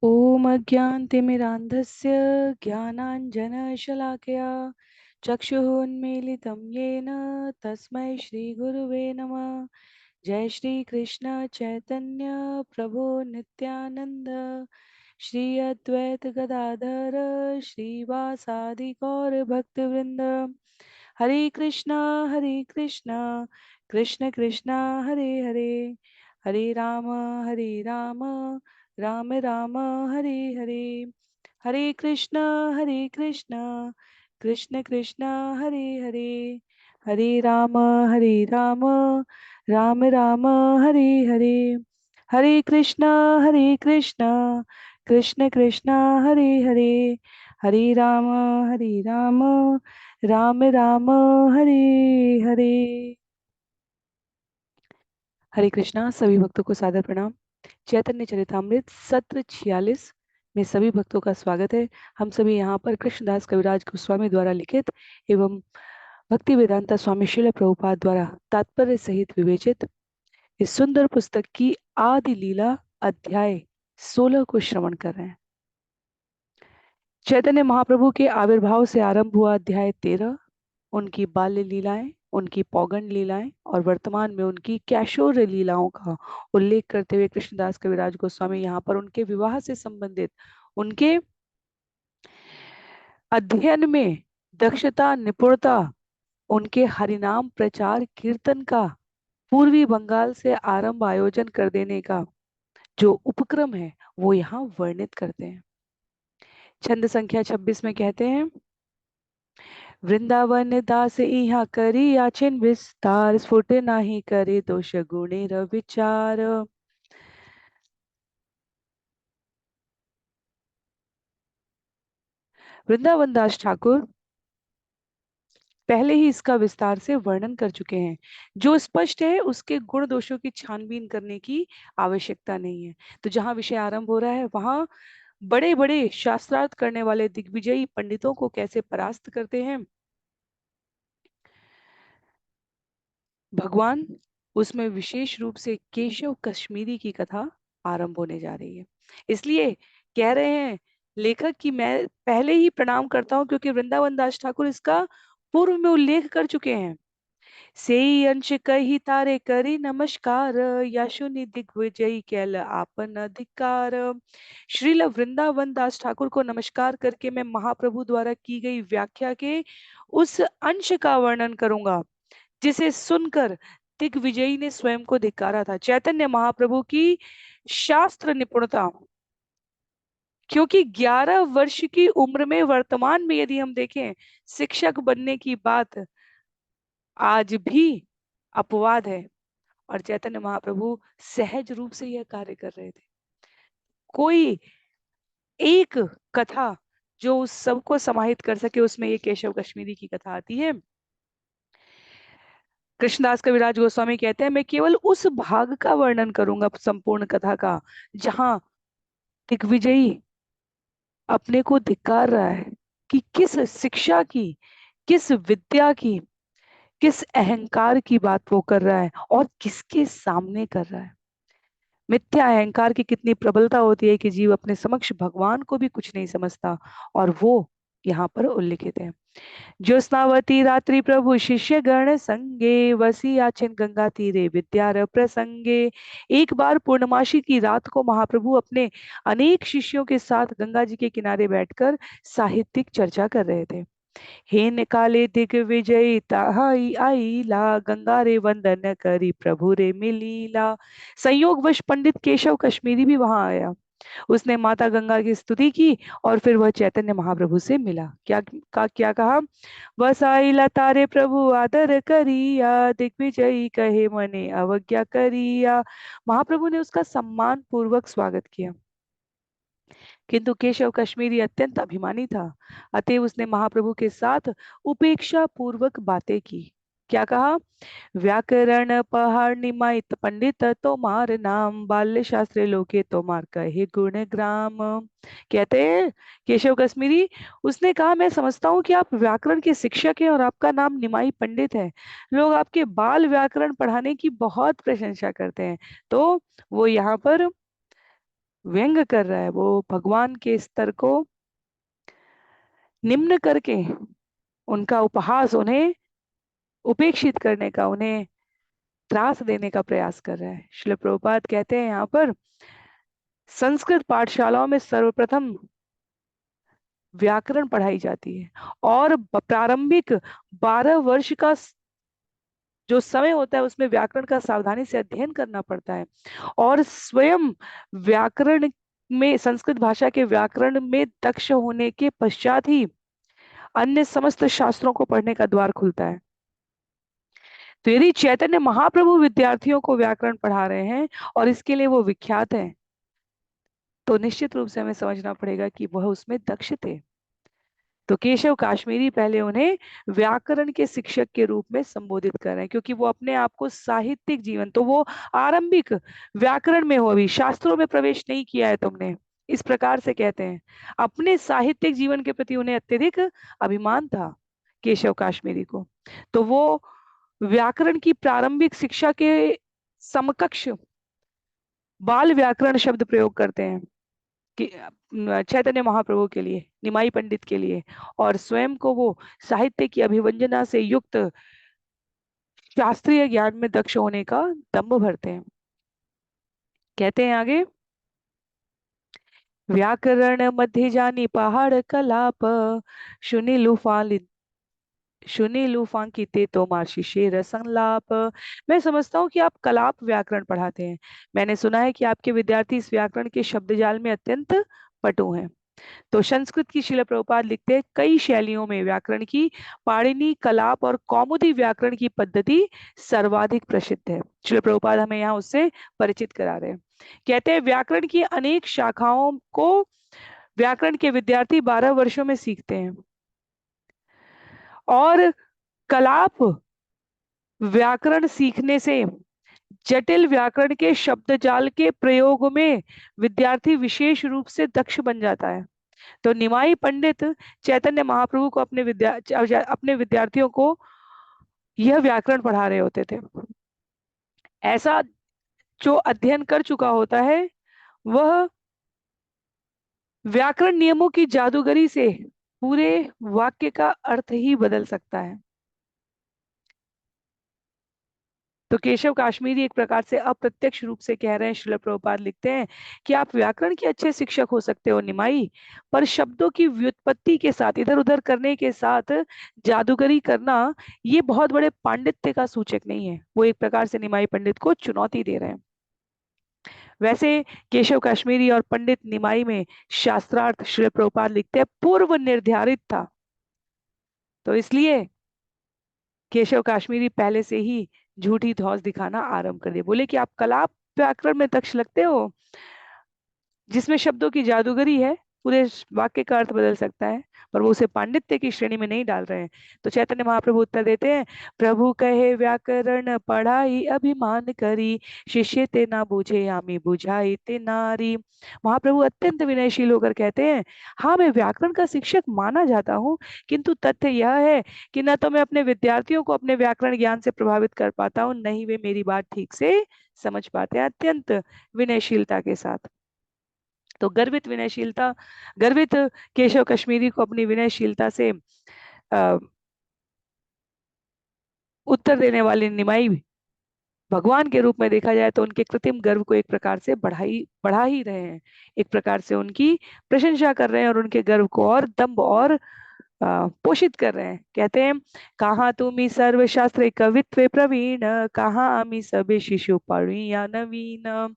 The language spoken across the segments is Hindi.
ॐ अज्ञानतिमिरान्धस्य ज्ञानाञ्जनशलाकया चक्षुरुन्मीलितं येन तस्मै श्रीगुरुवे नमः। जय श्री कृष्ण चैतन्य प्रभु नित्यानंद श्री अद्वैत गदाधर श्रीवासादि गौर भक्तवृंद। हरे कृष्णा कृष्ण कृष्णा हरे हरे, हरे राम राम राम हरे हरे, हरे कृष्णा कृष्ण कृष्णा हरे हरे, हरे राम राम राम हरे हरे, हरे कृष्णा कृष्ण कृष्णा हरे हरे, हरे राम राम राम हरे हरे। हरे कृष्णा। सभी भक्तों को सादर प्रणाम। चैतन्य चरितामृत सत्र 46 में सभी भक्तों का स्वागत है। हम सभी यहाँ पर कृष्णदास कविराज गोस्वामी द्वारा लिखित एवं भक्ति वेदांता स्वामी श्रील प्रभुपाद द्वारा तात्पर्य सहित विवेचित इस सुंदर पुस्तक की आदि लीला अध्याय 16 को श्रवण कर रहे हैं। चैतन्य महाप्रभु के आविर्भाव से आरंभ हुआ अध्याय 13, उनकी बाल्य लीलाएं, उनकी पौगंड लीलाएं और वर्तमान में उनकी कैशोर लीलाओं का उल्लेख करते हुए कृष्णदास कविराज गोस्वामी यहाँ पर उनके विवाह से संबंधित उनके अध्ययन में दक्षता, निपुणता, उनके हरिनाम प्रचार कीर्तन का पूर्वी बंगाल से आरंभ आयोजन कर देने का जो उपक्रम है वो यहाँ वर्णित करते हैं। छंद संख्या 26 में कहते हैं, वृंदावन दास इहा करी याचिन विस्तार, स्फुट नाही करे दोष गुणे विचार। वृंदावन दास ठाकुर पहले ही इसका विस्तार से वर्णन कर चुके हैं। जो स्पष्ट है उसके गुण दोषों की छानबीन करने की आवश्यकता नहीं है। तो जहां विषय आरंभ हो रहा है वहां बड़े बड़े शास्त्रार्थ करने वाले दिग्विजयी पंडितों को कैसे परास्त करते हैं भगवान, उसमें विशेष रूप से केशव कश्मीरी की कथा आरंभ होने जा रही है। इसलिए कह रहे हैं लेखक कि मैं पहले ही प्रणाम करता हूं क्योंकि वृंदावन दास ठाकुर इसका पूर्व में उल्लेख कर चुके हैं। सेई अंश कही तारे करी नमस्कार, यशुनि दिग्विजयी कैल आपन अधिकार। श्रील वृंदावन दास ठाकुर को नमस्कार करके मैं महाप्रभु द्वारा की गई व्याख्या के उस अंश का वर्णन करूंगा जिसे सुनकर दिग्विजयी ने स्वयं को धिक्कारा था। चैतन्य महाप्रभु की शास्त्र निपुणता, क्योंकि 11 वर्ष की उम्र में वर्तमान में यदि हम देखें शिक्षक बनने की बात आज भी अपवाद है और चैतन्य महाप्रभु सहज रूप से यह कार्य कर रहे थे। कोई एक कथा जो उस सबको समाहित कर सके उसमें ये केशव कश्मीरी की कथा आती है। कृष्णदास कविराज गोस्वामी कहते हैं, मैं केवल उस भाग का वर्णन करूंगा संपूर्ण कथा का जहां दिग्विजयी अपने को धिक्कार रहा है कि किस शिक्षा की, किस विद्या की, किस अहंकार की बात वो कर रहा है और किसके सामने कर रहा है। मिथ्या अहंकार की कितनी प्रबलता होती है कि जीव अपने समक्ष भगवान को भी कुछ नहीं समझता और वो यहाँ पर उल्लिखित है। ज्योत्स्नावती रात्रि प्रभु शिष्य गण संगे, वसी आचन गंगा तीरे विद्या प्रसंगे। एक बार पूर्णमासी की रात को महाप्रभु अपने अनेक शिष्यों के साथ गंगा जी के किनारे बैठकर साहित्यिक चर्चा कर रहे थे। हे निकाले दिग्विजयी ताहाई आईला, गंगा रे वंदन करी प्रभु रे मिलीला। संयोगवश पंडित केशव कश्मीरी भी वहां आया। उसने माता गंगा की स्तुति की और फिर वह चैतन्य महाप्रभु से मिला। क्या कहा, वसाइला तारे प्रभु आदर करिया, दिग्विजयी कहे मने अवज्ञा करिया। महाप्रभु ने उसका सम्मान पूर्वक स्वागत किया किंतु केशव कश्मीरी अत्यंत अभिमानी था, अतः उसने महाप्रभु के साथ उपेक्षा पूर्वक बातें की। क्या कहा, व्याकरण पहाड़ निमाइत पंडित तोमार नाम, बाल्य शास्त्र लोके तोमार कहे गुण ग्राम। कहते हैं केशव कश्मीरी, उसने कहा मैं समझता हूँ कि आप व्याकरण के शिक्षक हैं और आपका नाम निमाई पंडित है। लोग आपके बाल व्याकरण पढ़ाने की बहुत प्रशंसा करते हैं। तो वो यहाँ पर व्यंग कर रहा है, वो भगवान के स्तर को निम्न करके उनका उपहास, उन्हें उपेक्षित करने का, उन्हें त्रास देने का प्रयास कर रहा है। श्रील प्रभुपाद कहते हैं यहाँ पर, संस्कृत पाठशालाओं में सर्वप्रथम व्याकरण पढ़ाई जाती है और प्रारंभिक 12 वर्ष का जो समय होता है उसमें व्याकरण का सावधानी से अध्ययन करना पड़ता है। और स्वयं व्याकरण में, संस्कृत भाषा के व्याकरण में दक्ष होने के पश्चात ही अन्य समस्त शास्त्रों को पढ़ने का द्वार खुलता है। तो यदि चैतन्य महाप्रभु विद्यार्थियों को व्याकरण पढ़ा रहे हैं और इसके लिए वो विख्यात है, तो निश्चित रूप से हमें समझना पड़ेगा कि वह उसमें दक्ष थे। तो केशव काश्मीरी पहले उन्हें व्याकरण के शिक्षक के रूप में संबोधित कर रहे हैं, क्योंकि वो अपने आप को साहित्यिक जीवन, तो वो आरंभिक व्याकरण में हो, अभी शास्त्रों में प्रवेश नहीं किया है तुमने, इस प्रकार से कहते हैं। अपने साहित्यिक जीवन के प्रति उन्हें अत्यधिक अभिमान था केशव काश्मीरी को। तो वो व्याकरण की प्रारंभिक शिक्षा के समकक्ष बाल व्याकरण शब्द प्रयोग करते हैं कि चैतन्य महाप्रभु के लिए, निमाई पंडित के लिए, और स्वयं को वो साहित्य की अभिव्यंजना से युक्त शास्त्रीय ज्ञान में दक्ष होने का दंभ भरते हैं। कहते हैं आगे, व्याकरण मध्य जानी पहाड़ कलाप, सुनी लूफाली सुनी लूफांकिते तो मार्शी शेर संलाप। मैं समझता हूँ कि आप कलाप व्याकरण पढ़ाते हैं। मैंने सुना है कि आपके विद्यार्थी इस व्याकरण के शब्द जाल में अत्यंत पटु हैं। तो संस्कृत की शिला प्रभुपाद लिखते हैं, कई शैलियों में व्याकरण की पाणिनि, कलाप और कौमुदी व्याकरण की पद्धति सर्वाधिक प्रसिद्ध है। शिला प्रभुपाद हमें यहाँ उससे परिचित करा रहे हैं। कहते हैं, व्याकरण की अनेक शाखाओं को व्याकरण के विद्यार्थी 12 वर्षों में सीखते हैं और कलाप व्याकरण सीखने से जटिल व्याकरण के शब्द जाल के प्रयोग में विद्यार्थी विशेष रूप से दक्ष बन जाता है। तो निमाई पंडित चैतन्य महाप्रभु को अपने विद्यार्थियों को यह व्याकरण पढ़ा रहे होते थे। ऐसा जो अध्ययन कर चुका होता है वह व्याकरण नियमों की जादूगरी से पूरे वाक्य का अर्थ ही बदल सकता है। तो केशव काश्मीरी एक प्रकार से अप्रत्यक्ष रूप से कह रहे हैं, श्रील प्रभुपाद लिखते हैं कि आप व्याकरण के अच्छे शिक्षक हो सकते हो निमाई, पर शब्दों की व्युत्पत्ति के साथ, इधर उधर करने के साथ जादूगरी करना ये बहुत बड़े पांडित्य का सूचक नहीं है। वो एक प्रकार से निमाई पंडित को चुनौती दे रहे हैं। वैसे केशव काश्मीरी और पंडित निमाई में शास्त्रार्थ, श्रील प्रभुपाद लिखते हैं, पूर्व निर्धारित था। तो इसलिए केशव काश्मीरी पहले से ही झूठी धौस दिखाना आरंभ कर दिए। बोले कि आप कलाप व्याकरण में दक्ष लगते हो, जिसमें शब्दों की जादूगरी है, पूरे वाक्य का अर्थ बदल सकता है, पर वो उसे पांडित्य की श्रेणी में नहीं डाल रहे हैं। तो चैतन्य महाप्रभु उत्तर देते हैं, प्रभु कहे व्याकरण पढ़ाई अभिमान करी, शिष्य ते ना बूझे आमी बुझाई ते नारी। महाप्रभु अत्यंत विनयशील होकर कहते हैं, हाँ मैं व्याकरण का शिक्षक माना जाता हूँ, किंतु तथ्य यह है कि न तो मैं अपने विद्यार्थियों को अपने व्याकरण ज्ञान से प्रभावित कर पाता हूँ, न ही वे मेरी बात ठीक से समझ पाते हैं। अत्यंत विनयशीलता के साथ। तो गर्वित केशव कश्मीरी को अपनी विनयशीलता से उत्तर देने वाले निमाई भगवान के रूप में देखा जाए तो उनके कृत्रिम गर्व को एक प्रकार से बढ़ा ही रहे हैं, एक प्रकार से उनकी प्रशंसा कर रहे हैं और उनके गर्व को और दम्भ और पोषित कर रहे हैं। कहते हैं, कहाँ तुमी सर्वशास्त्र कवित्व प्रवीण, कहाँ आमी सबे शिशु पढ़ी या नवीन।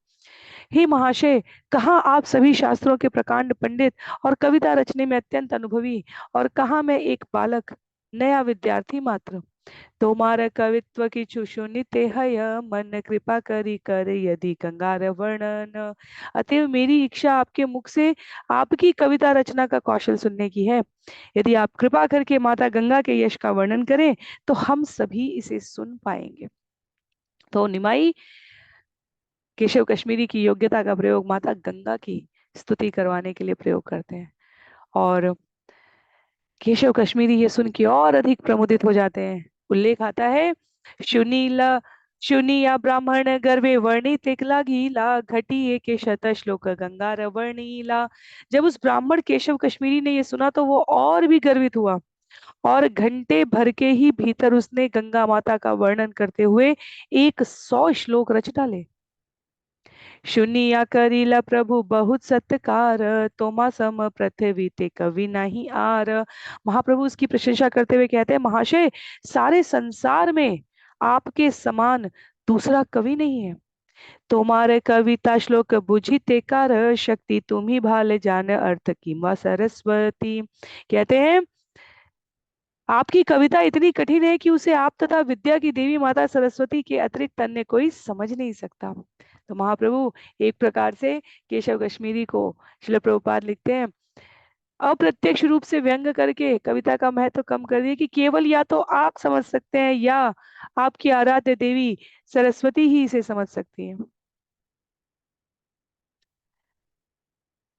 हे महाशय, कहाँ आप सभी शास्त्रों के प्रकांड पंडित और कविता रचने में अत्यंत अनुभवी, और कहाँ मैं एक बालक नया विद्यार्थी मात्र। तुम्हारा कवित्व की सुनिते हय, मन कृपा करी कर यदि कंगार वर्णन। अतएव मेरी इच्छा आपके मुख से आपकी कविता रचना का कौशल सुनने की है। यदि आप कृपा करके माता गंगा के यश का वर्णन करें तो हम सभी इसे सुन पाएंगे। तो निमाई केशव कश्मीरी की योग्यता का प्रयोग माता गंगा की स्तुति करवाने के लिए प्रयोग करते हैं, और केशव कश्मीरी ये सुन के और अधिक प्रमुदित हो जाते हैं। उल्लेख आता है, सुनीला शुनिया ब्राह्मण गर्भे वर्णित एक लागीला घटी एक शत श्लोक गंगार वर्णीला। जब उस ब्राह्मण केशव कश्मीरी ने ये सुना तो वो और भी गर्वित हुआ, और घंटे भर के ही भीतर उसने गंगा माता का वर्णन करते हुए 100 श्लोक रच डाले। शुनिया करीला प्रभु बहुत सत्कार, तोमा सम पृथ्वी ते कवि नहीं आर। महाप्रभु उसकी प्रशंसा करते हुए कहते हैं, महाशय सारे संसार में आपके समान दूसरा कवि नहीं है। तुम्हारे कविता श्लोक बुझी कार, शक्ति तुम ही भाले जान अर्थ की माँ सरस्वती। कहते हैं आपकी कविता इतनी कठिन है कि उसे आप तथा विद्या की देवी माता सरस्वती के अतिरिक्त अन्य कोई समझ नहीं सकता। तो महाप्रभु एक प्रकार से केशव कश्मीरी को श्रील प्रभुपाद लिखते हैं, अप्रत्यक्ष रूप से व्यंग करके कविता का महत्व कम कर दिए कि केवल या तो आप समझ सकते हैं या आपकी आराध्य देवी सरस्वती ही इसे समझ सकती है।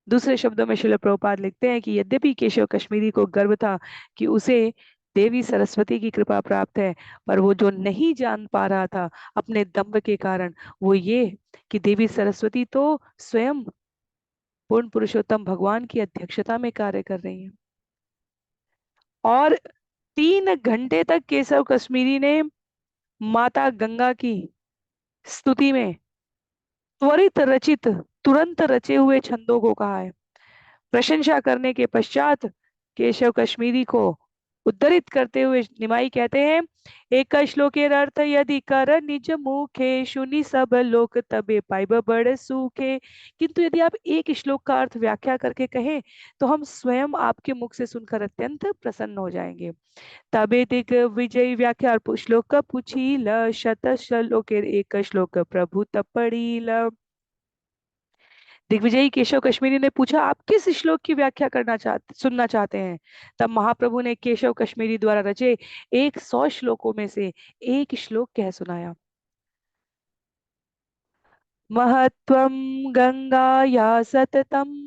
दूसरे शब्दों में श्रील प्रभुपाद लिखते हैं कि यद्यपि केशव कश्मीरी को गर्व था कि उसे देवी सरस्वती की कृपा प्राप्त है, पर वो जो नहीं जान पा रहा था अपने दंभ के कारण, वो ये कि देवी सरस्वती तो स्वयं पूर्ण पुरुषोत्तम भगवान की अध्यक्षता में कार्य कर रही है। और 3 घंटे तक केशव कश्मीरी ने माता गंगा की स्तुति में त्वरित रचित, तुरंत रचे हुए छंदों को कहा है। प्रशंसा करने के पश्चात केशव कश्मीरी को उद्धरित करते हुए निमाई कहते हैं, एक श्लोकेर अर्थ यदि कर निज मुखे, सुनी सब लोक तबे पाइब बड़ सूखे। किंतु यदि आप एक श्लोक का अर्थ व्याख्या करके कहें तो हम स्वयं आपके मुख से सुनकर अत्यंत प्रसन्न हो जाएंगे। तबे दिग विजय व्याख्या श्लोक का पूछील, शत श्लोकेर एक श्लोक प्रभु तपड़ील। दिग्विजयी केशव कश्मीरी ने पूछा, आप किस श्लोक की व्याख्या सुनना चाहते हैं। तब महाप्रभु ने केशव कश्मीरी द्वारा रचे 100 श्लोकों में से एक श्लोक कह सुनाया। महत्वं गंगाया सततम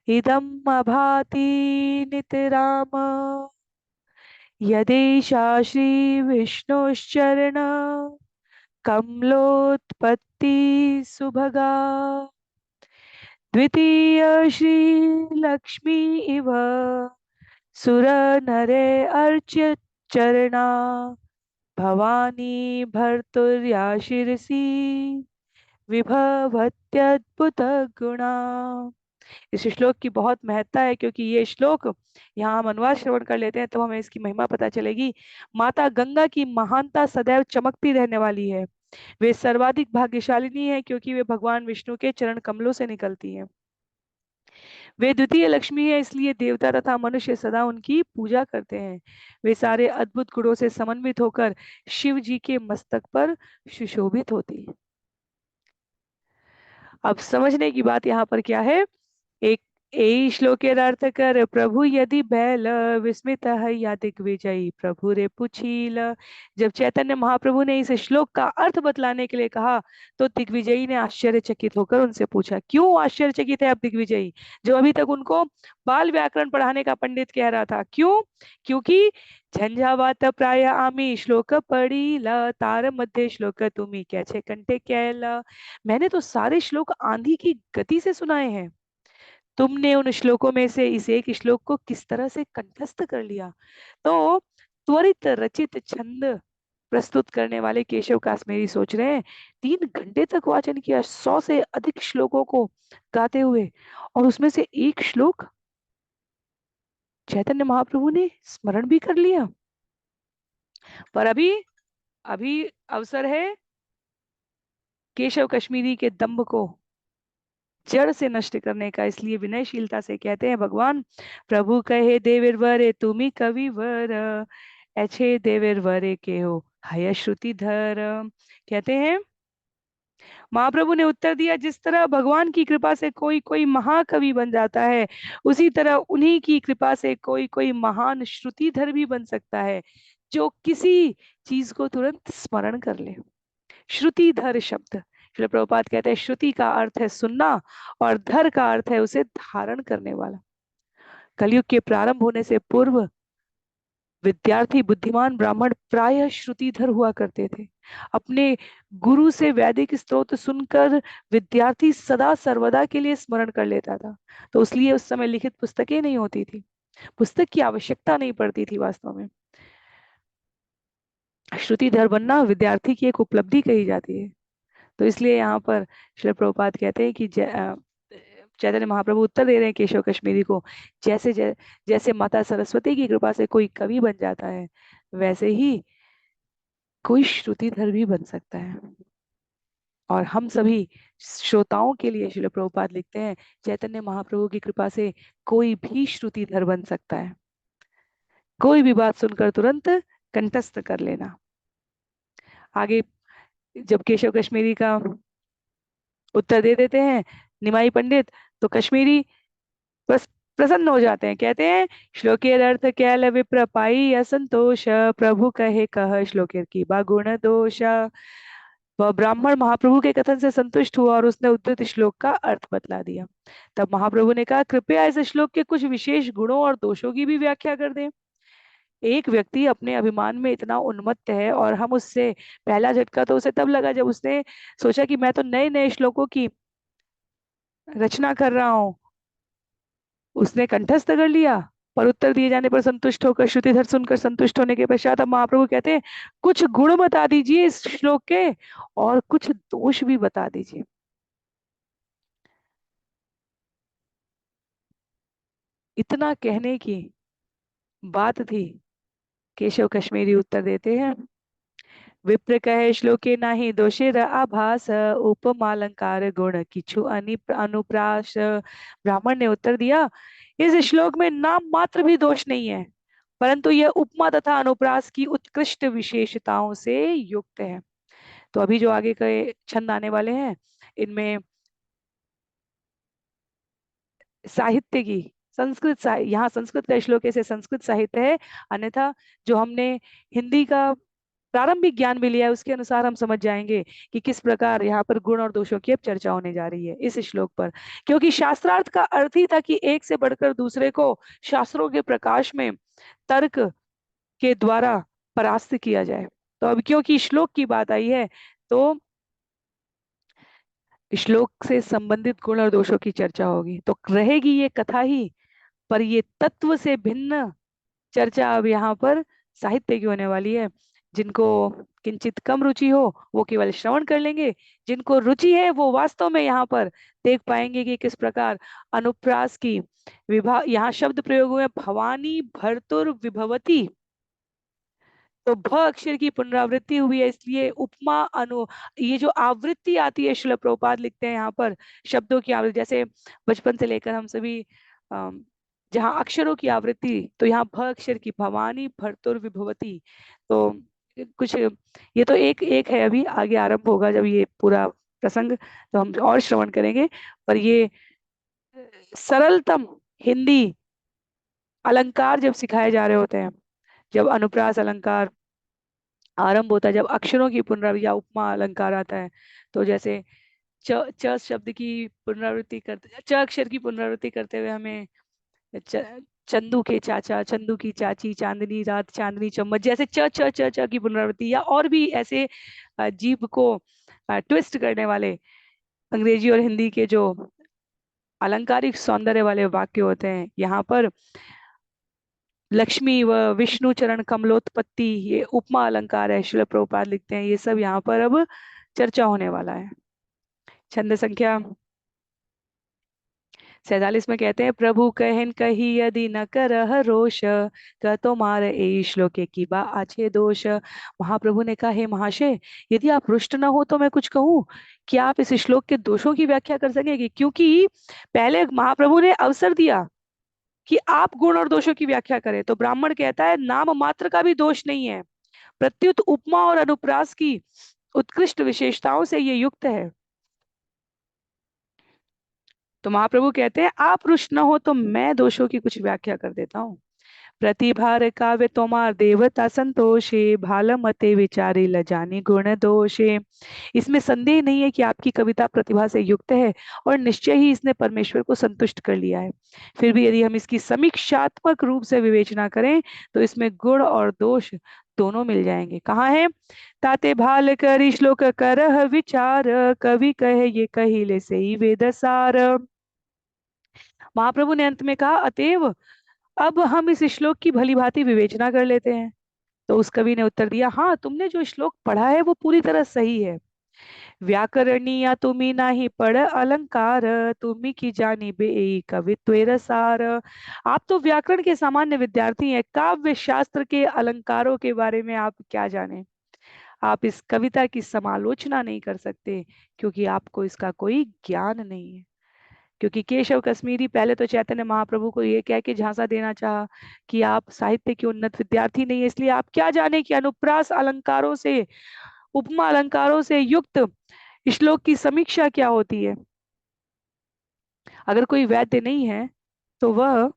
इदम अभाति नितराम, यदेशा श्री विष्णुश्चरण कमलोत्पत्ति सुभगा, द्वितीय श्री लक्ष्मी इव सुर नरे अर्च्य चरणा, भवानी भर्तुर्या शिरसी विभवत्यद्भुत गुणा। इस श्लोक की बहुत महत्ता है क्योंकि ये श्लोक, यहाँ हम अनुवाद श्रवण कर लेते हैं तो हमें इसकी महिमा पता चलेगी। माता गंगा की महानता सदैव चमकती रहने वाली है। वे सर्वाधिक भाग्यशालिनी है क्योंकि वे भगवान विष्णु के चरण कमलों से निकलती हैं। वे द्वितीय लक्ष्मी है, इसलिए देवता तथा मनुष्य सदा उनकी पूजा करते हैं। वे सारे अद्भुत गुणों से समन्वित होकर शिव जी के मस्तक पर सुशोभित होती है। अब समझने की बात यहाँ पर क्या है, एक ए श्लोकेर अर्थ कर प्रभु यदि बैल विस्मित है या दिग्विजयी प्रभु रे पुछील। जब चैतन्य महाप्रभु ने इस श्लोक का अर्थ बतलाने के लिए कहा तो दिग्विजयी ने आश्चर्यचकित होकर उनसे पूछा, क्यों आश्चर्यचकित है आप दिग्विजयी, जो अभी तक उनको बाल व्याकरण पढ़ाने का पंडित कह रहा था। क्यों? क्योंकि झंझावात प्राय आमी श्लोक पढ़ीला, तार मध्य श्लोक तुम्ही कैसे कंठे कैला। मैंने तो सारे श्लोक आंधी की गति से सुनाए हैं, तुमने उन श्लोकों में से इस एक श्लोक को किस तरह से कंठस्थ कर लिया। तो त्वरित रचित छंद प्रस्तुत करने वाले केशव काश्मीरी सोच रहे हैं 3 घंटे तक वाचन किया 100 से अधिक श्लोकों को गाते हुए, और उसमें से एक श्लोक चैतन्य महाप्रभु ने स्मरण भी कर लिया। पर अभी अभी अवसर है केशव कश्मीरी के दंभ को जड़ से नष्ट करने का, इसलिए विनयशीलता से कहते हैं, भगवान प्रभु कहे देवर वरे तुम्ही कवि वर, ऐछे देवर वरे के हो हय श्रुति धर। कहते हैं महाप्रभु ने उत्तर दिया, जिस तरह भगवान की कृपा से कोई कोई महाकवि बन जाता है, उसी तरह उन्हीं की कृपा से कोई कोई महान श्रुतिधर भी बन सकता है, जो किसी चीज को तुरंत स्मरण कर ले। श्रुतिधर शब्द, श्रील प्रभुपाद कहते हैं श्रुति का अर्थ है सुनना और धर का अर्थ है उसे धारण करने वाला। कलयुग के प्रारंभ होने से पूर्व विद्यार्थी बुद्धिमान ब्राह्मण प्रायः श्रुतिधर हुआ करते थे। अपने गुरु से वैदिक स्तोत्र सुनकर विद्यार्थी सदा सर्वदा के लिए स्मरण कर लेता था। तो इसलिए उस समय लिखित पुस्तकें नहीं होती थी, पुस्तक की आवश्यकता नहीं पड़ती थी वास्तव में। श्रुतिधर बनना विद्यार्थी की एक उपलब्धि कही जाती है। तो इसलिए यहाँ पर श्रील प्रभुपाद कहते हैं कि चैतन्य महाप्रभु उत्तर दे रहे हैं केशव कश्मीरी को, जैसे जैसे माता सरस्वती की कृपा से कोई कवि बन जाता है, वैसे ही कोई श्रुतिधर भी बन सकता है। और हम सभी श्रोताओं के लिए श्रील प्रभुपाद लिखते हैं, चैतन्य महाप्रभु की कृपा से कोई भी श्रुतिधर बन सकता है। कोई भी बात सुनकर तुरंत कंठस्थ कर लेना। आगे जब केशव कश्मीरी का उत्तर दे देते हैं निमाई पंडित, तो कश्मीरी बस प्रसन्न हो जाते हैं। कहते हैं, श्लोकेर अर्थ कैल विप्र पाई असंतोष, प्रभु कहे कह श्लोकेर की बा गुण दोष। वह ब्राह्मण महाप्रभु के कथन से संतुष्ट हुआ और उसने उद्धृत श्लोक का अर्थ बतला दिया। तब महाप्रभु ने कहा, कृपया इस श्लोक के कुछ विशेष गुणों और दोषों की भी व्याख्या कर दें। एक व्यक्ति अपने अभिमान में इतना उन्मत्त है, और हम उससे पहला झटका तो उसे तब लगा जब उसने सोचा कि मैं तो नए नए श्लोकों की रचना कर रहा हूँ। उसने कंठस्थ कर लिया, पर उत्तर दिए जाने पर संतुष्ट होकर श्रुतिधर सुनकर संतुष्ट होने के पश्चात अब महाप्रभु कहते हैं, कुछ गुण बता दीजिए इस श्लोक के और कुछ दोष भी बता दीजिए। इतना कहने की बात थी, केशव कश्मीरी उत्तर देते हैं, विप्र कहे श्लोके नाही दोषेर आभास, उपमालंकार गुण किछु अनुप्रास। ब्राह्मण ने उत्तर दिया, इस श्लोक में नाम मात्र भी दोष नहीं है, परंतु यह उपमा तथा अनुप्रास की उत्कृष्ट विशेषताओं से युक्त है। तो अभी जो आगे के छंद आने वाले हैं, इनमें साहित्य की यहाँ संस्कृत का श्लोक से संस्कृत साहित्य है, अन्यथा जो हमने हिंदी का प्रारंभिक ज्ञान भी लिया है उसके अनुसार हम समझ जाएंगे कि किस प्रकार यहाँ पर गुण और दोषों की अब चर्चा होने जा रही है इस श्लोक पर। क्योंकि शास्त्रार्थ का अर्थ ही था कि एक से बढ़कर दूसरे को शास्त्रों के प्रकाश में तर्क के द्वारा परास्त किया जाए। तो अब क्योंकि श्लोक की बात आई है, तो श्लोक से संबंधित गुण और दोषों की चर्चा होगी। तो रहेगी ये कथा ही, पर ये तत्व से भिन्न चर्चा अब यहाँ पर साहित्य की होने वाली है। जिनको किंचित कम रुचि हो वो केवल श्रवण कर लेंगे, जिनको रुचि है वो वास्तव में यहाँ पर देख पाएंगे कि किस प्रकार अनुप्रास की विभा यहाँ शब्द प्रयोग हुए, भवानी भर्तुर विभवती। तो भ अक्षर की पुनरावृत्ति हुई है, इसलिए उपमा अनु ये जो आवृत्ति आती है, श्रील प्रभुपाद लिखते हैं यहाँ पर शब्दों की आवृत्ति, जैसे बचपन से लेकर हम सभी जहाँ अक्षरों की आवृत्ति, तो यहाँ भ अक्षर की भवानी भर्तुर विभवती। तो कुछ ये तो एक एक है, अभी आगे आरंभ होगा जब ये पूरा प्रसंग, तो हम और श्रवण करेंगे। पर ये सरलतम हिंदी अलंकार जब सिखाए जा रहे होते हैं, जब अनुप्रास अलंकार आरंभ होता है, जब अक्षरों की पुनरावृत्ति या उपमा अलंकार आता है, तो जैसे च शब्द की पुनरावृत्ति करते, च अक्षर की पुनरावृत्ति करते हुए हमें च, चंदू के चाचा, चंदू की चाची, चांदनी रात, चांदनी चम्मच, जैसे च च च च की पुनरावृत्ति, या और भी ऐसे जीभ को ट्विस्ट करने वाले अंग्रेजी और हिंदी के जो अलंकारिक सौंदर्य वाले वाक्य होते हैं, यहाँ पर लक्ष्मी व विष्णु चरण कमलोत्पत्ति, ये उपमा अलंकार है, श्रील प्रभुपाद लिखते हैं, ये सब यहाँ पर अब चर्चा होने वाला है। छंद संख्या 47 में कहते हैं, प्रभु कहन कही यदि न करह रोष, कह तो मार ए श्लोके की बा आछे दोष। महाप्रभु ने कहा, हे महाशय, यदि आप रुष्ट न हो तो मैं कुछ कहूँ, क्या आप इस श्लोक के दोषों की व्याख्या कर सकेंगे? क्योंकि पहले महाप्रभु ने अवसर दिया कि आप गुण और दोषों की व्याख्या करें, तो ब्राह्मण कहता है नाम मात्र का भी दोष नहीं है, प्रत्युत उपमा और अनुप्रास की उत्कृष्ट विशेषताओं से ये युक्त है। तो महाप्रभु कहते हैं, आप रुष्ट न हो तो मैं दोषों की कुछ व्याख्या कर देता हूं। प्रतिभार काव्य तोमार देवता संतोषे भाल मते विचारे ल जाने गुण दोषे। इसमें संदेह नहीं है कि आपकी कविता प्रतिभा से युक्त है और निश्चय ही इसने परमेश्वर को संतुष्ट कर लिया है। फिर भी यदि हम इसकी समीक्षात्मक रूप से विवेचना करें तो इसमें गुण और दोष दोनों मिल जाएंगे। कहाँ है? ताते भाल कर श्लोक करह विचार, कवि कहे ये कहिले से ही वेद सार। महाप्रभु ने अंत में कहा, अतएव अब हम इस श्लोक की भली भांति विवेचना कर लेते हैं। तो उस कवि ने उत्तर दिया, हाँ, तुमने जो श्लोक पढ़ा है वो पूरी तरह सही है। व्याकरणीय तुम्ही नाही पढ़ अलंकार, तुम्ही की जानी बे कवित्वेर सार। आप तो व्याकरण के सामान्य विद्यार्थी हैं, काव्य शास्त्र के अलंकारों के बारे में आप क्या जाने। आप इस कविता की समालोचना नहीं कर सकते क्योंकि आपको इसका कोई ज्ञान नहीं है। क्योंकि केशव कश्मीरी पहले तो चैतन्य महाप्रभु को ये कह के झांसा देना चाहा कि आप साहित्य के उन्नत विद्यार्थी नहीं है, इसलिए आप क्या जाने कि अनुप्रास अलंकारों से, उपमा अलंकारों से युक्त श्लोक की समीक्षा क्या होती है। अगर कोई वैद्य नहीं है तो वह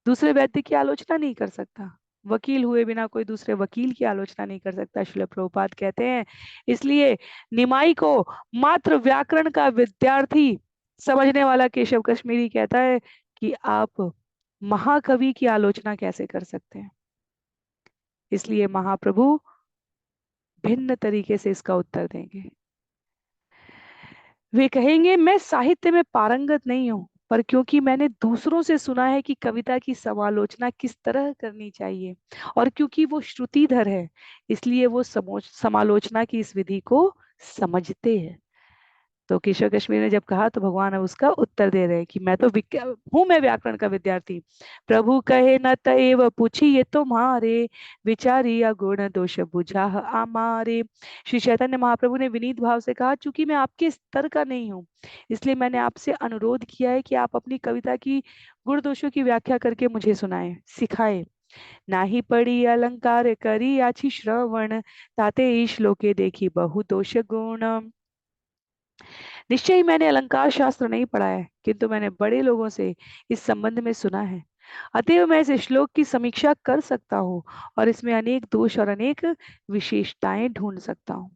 दूसरे वैद्य की आलोचना नहीं कर सकता। वकील हुए बिना कोई दूसरे वकील की आलोचना नहीं कर सकता, श्रील प्रभुपाद कहते हैं। इसलिए निमाई को मात्र व्याकरण का विद्यार्थी समझने वाला केशव कश्मीरी कहता है कि आप महाकवि की आलोचना कैसे कर सकते हैं। इसलिए महाप्रभु भिन्न तरीके से इसका उत्तर देंगे। वे कहेंगे, मैं साहित्य में पारंगत नहीं हूं, पर क्योंकि मैंने दूसरों से सुना है कि कविता की समालोचना किस तरह करनी चाहिए और क्योंकि वो श्रुतिधर है, इसलिए वो समालोचना की इस विधि को समझते हैं। तो केशव कश्मीर ने जब कहा तो भगवान अब उसका उत्तर दे रहे हैं कि मैं तो मैं व्याकरण का विद्यार्थी। प्रभु कहे न तएव पूछी ये तुम्हारे, विचारिया गुण दोष बुझा आमारे। श्री चैतन्य महाप्रभु ने विनीत भाव से कहा, चूंकि मैं आपके स्तर का नहीं हूँ, इसलिए मैंने आपसे अनुरोध किया है कि आप अपनी कविता की गुण दोषों की व्याख्या करके मुझे सुनाएं, सिखाएं। नाही पड़ी अलंकार करी आछि श्रवण, ताते ई श्लोके देखी बहु दोष गुण। निश्चय ही मैंने अलंकार शास्त्र नहीं पढ़ा है, किंतु मैंने बड़े लोगों से इस संबंध में सुना है। अतएव मैं इस श्लोक की समीक्षा कर सकता हूँ और इसमें अनेक दोष और अनेक विशेषताएं ढूंढ सकता हूँ।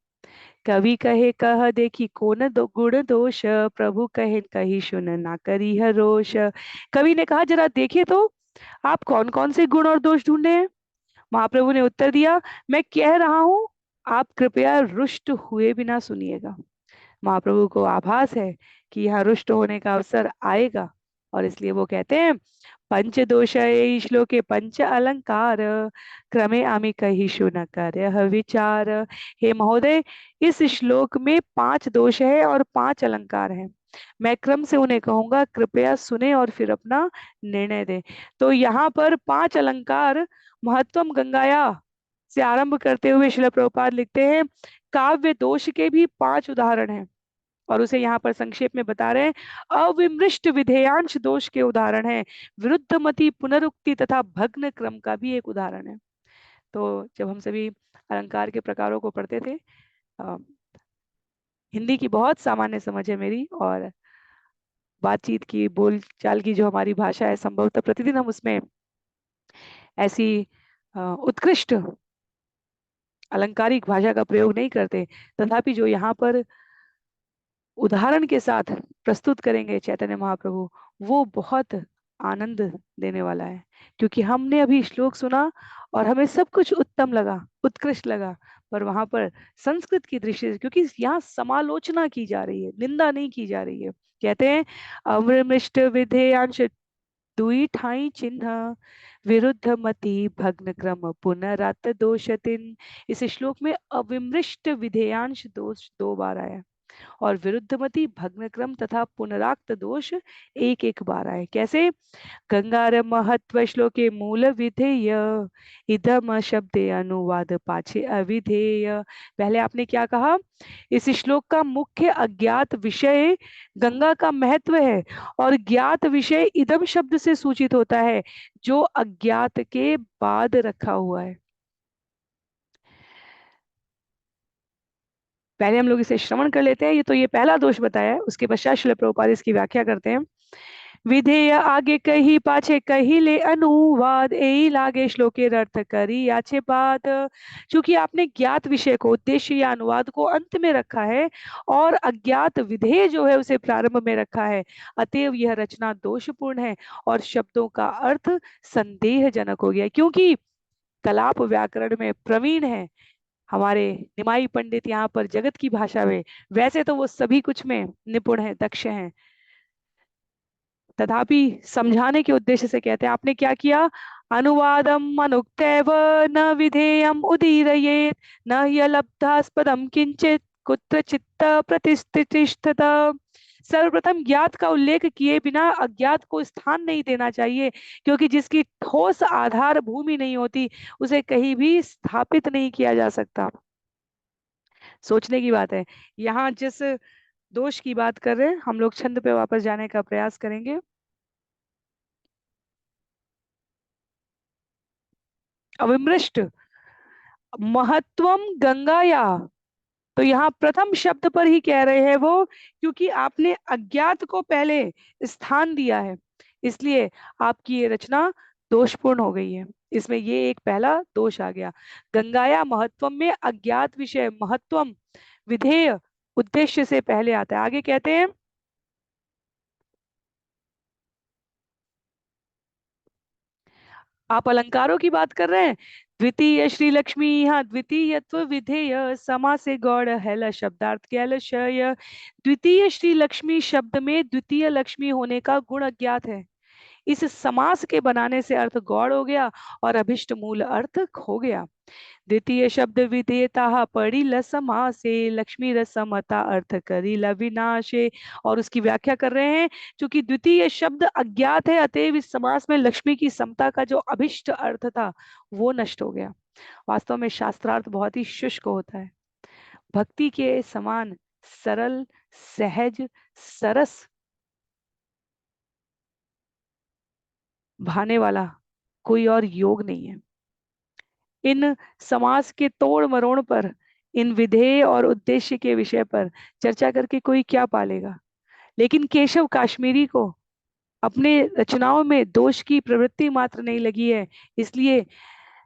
कवि कहे कह देखी कौन गुण दोष, प्रभु कहे कही सुन ना करी है रोष। कवि ने कहा, जरा देखे तो आप कौन कौन से गुण और दोष ढूंढे हैं। महाप्रभु ने उत्तर दिया, मैं कह रहा हूँ, आप कृपया रुष्ट हुए बिना सुनिएगा। महाप्रभु को आभास है कि यहाँ रुष्ट होने का अवसर आएगा और इसलिए वो कहते हैं, पंच दोष श्लोके पंच अलंकार, क्रमे आमी कहिषु न कर विचार। हे महोदय, इस श्लोक में 5 दोष है और 5 अलंकार हैं। मैं क्रम से उन्हें कहूंगा, कृपया सुने और फिर अपना निर्णय दें। तो यहाँ पर 5 अलंकार महत्वम गंगाया से आरंभ करते हुए श्रील प्रभुपाद लिखते हैं, काव्य दोष के भी 5 उदाहरण हैं और उसे यहाँ पर संक्षेप में बता रहे हैं। अविमृष्ट विधेयांश दोष के उदाहरण है, विरुद्धमति पुनरुक्ति तथा भग्न क्रम का भी एक उदाहरण है। तो जब हम सभी अलंकार के प्रकारों को पढ़ते थे, हिंदी की बहुत सामान्य समझ है मेरी, और बातचीत की, बोलचाल की जो हमारी भाषा है, संभवतः प्रतिदिन हम उसमें ऐसी उत्कृष्ट अलंकारिक भाषा का प्रयोग नहीं करते, तथापि जो यहाँ पर उदाहरण के साथ प्रस्तुत करेंगे चैतन्य महाप्रभु, वो बहुत आनंद देने वाला है। क्योंकि हमने अभी श्लोक सुना और हमें सब कुछ उत्तम लगा, उत्कृष्ट लगा, पर वहां पर संस्कृत की दृष्टि से, क्योंकि यहाँ समालोचना की जा रही है, निंदा नहीं की जा रही है। कहते हैं, अवृमिष्ट विधेयांश दुई ठाई चिन्ह, विरुद्ध मति भग्न क्रम पुनरात दोषतिन। इस श्लोक में अविमृष्ट विधेयांश दोष 2 बार आया और विरुद्धमति भग्नक्रम तथा पुनराक्त दोष एक एक बार आए। कैसे? गंगार महत्व श्लोके मूल विधेय, इदम शब्दे अनुवाद पाछे अविधेय। पहले आपने क्या कहा? इस श्लोक का मुख्य अज्ञात विषय गंगा का महत्व है और ज्ञात विषय इदम शब्द से सूचित होता है, जो अज्ञात के बाद रखा हुआ है। पहले हम लोग इसे श्रवण कर लेते हैं। ये पहला दोष बताया है, उसके पश्चात श्रील प्रभुपाद इसकी व्याख्या करते हैं। विधेय आगे कही पाछे कही ले अनुवाद, एई लागे श्लोकेर अर्थ करी याचे बात। चूंकि आपने ज्ञात विषय को, उद्देश्य या अनुवाद को अंत में रखा है और अज्ञात विधेय जो है उसे प्रारंभ में रखा है, अतएव यह रचना दोषपूर्ण है और शब्दों का अर्थ संदेहजनक हो गया। क्योंकि कलाप व्याकरण में प्रवीण है हमारे निमाई पंडित, यहाँ पर जगत की भाषा में, वैसे तो वो सभी कुछ में निपुण है, दक्ष हैं, तथापि समझाने के उद्देश्य से कहते हैं आपने क्या किया, अनुवादम अनुक्तैव न विधेयम उदीरयेत न ह्यलब्धास्पदम किंचित कुत्रचित् प्रतिष्ठित। सर्वप्रथम ज्ञात का उल्लेख किए बिना अज्ञात को स्थान नहीं देना चाहिए, क्योंकि जिसकी ठोस आधार भूमि नहीं होती उसे कहीं भी स्थापित नहीं किया जा सकता। सोचने की बात है। यहाँ जिस दोष की बात कर रहे हैं हम लोग, छंद पे वापस जाने का प्रयास करेंगे। अविमृष्ट महत्वम गंगाया, तो यहाँ प्रथम शब्द पर ही कह रहे हैं वो, क्योंकि आपने अज्ञात को पहले स्थान दिया है, इसलिए आपकी ये रचना दोषपूर्ण हो गई है। इसमें ये एक पहला दोष आ गया। गंगाया महत्वम में अज्ञात विषय महत्वम विधेय उद्देश्य से पहले आता है। आगे कहते हैं आप अलंकारों की बात कर रहे हैं। द्वितीय श्री लक्ष्मी, यहाँ द्वितीयत्व विधेय समा से गौड़ हैल शब्दार्थ गैल शय। द्वितीय श्री लक्ष्मी शब्द में द्वितीय लक्ष्मी होने का गुण अज्ञात है। इस समास के बनाने से अर्थ गौड़ हो गया और अभिष्ट मूल अर्थ खो गया। द्वितीय शब्द विधेयता पड़ी लसमासे लक्ष्मी रसमता अर्थ करी लविनाशे, और उसकी व्याख्या कर रहे हैं। क्योंकि द्वितीय शब्द अज्ञात है, अतएव इस समास में लक्ष्मी की समता का जो अभिष्ट अर्थ था वो नष्ट हो गया। वास्तव में शास्त्रार्थ बहुत ही शुष्क होता है। भक्ति के समान सरल, सहज, सरस भाने वाला कोई और योग नहीं है। इन समास के तोड़ मरोड़ पर, इन विधेय और उद्देश्य के विषय पर चर्चा करके कोई क्या पालेगा। लेकिन केशव काश्मीरी को अपने रचनाओं में दोष की प्रवृत्ति मात्र नहीं लगी है, इसलिए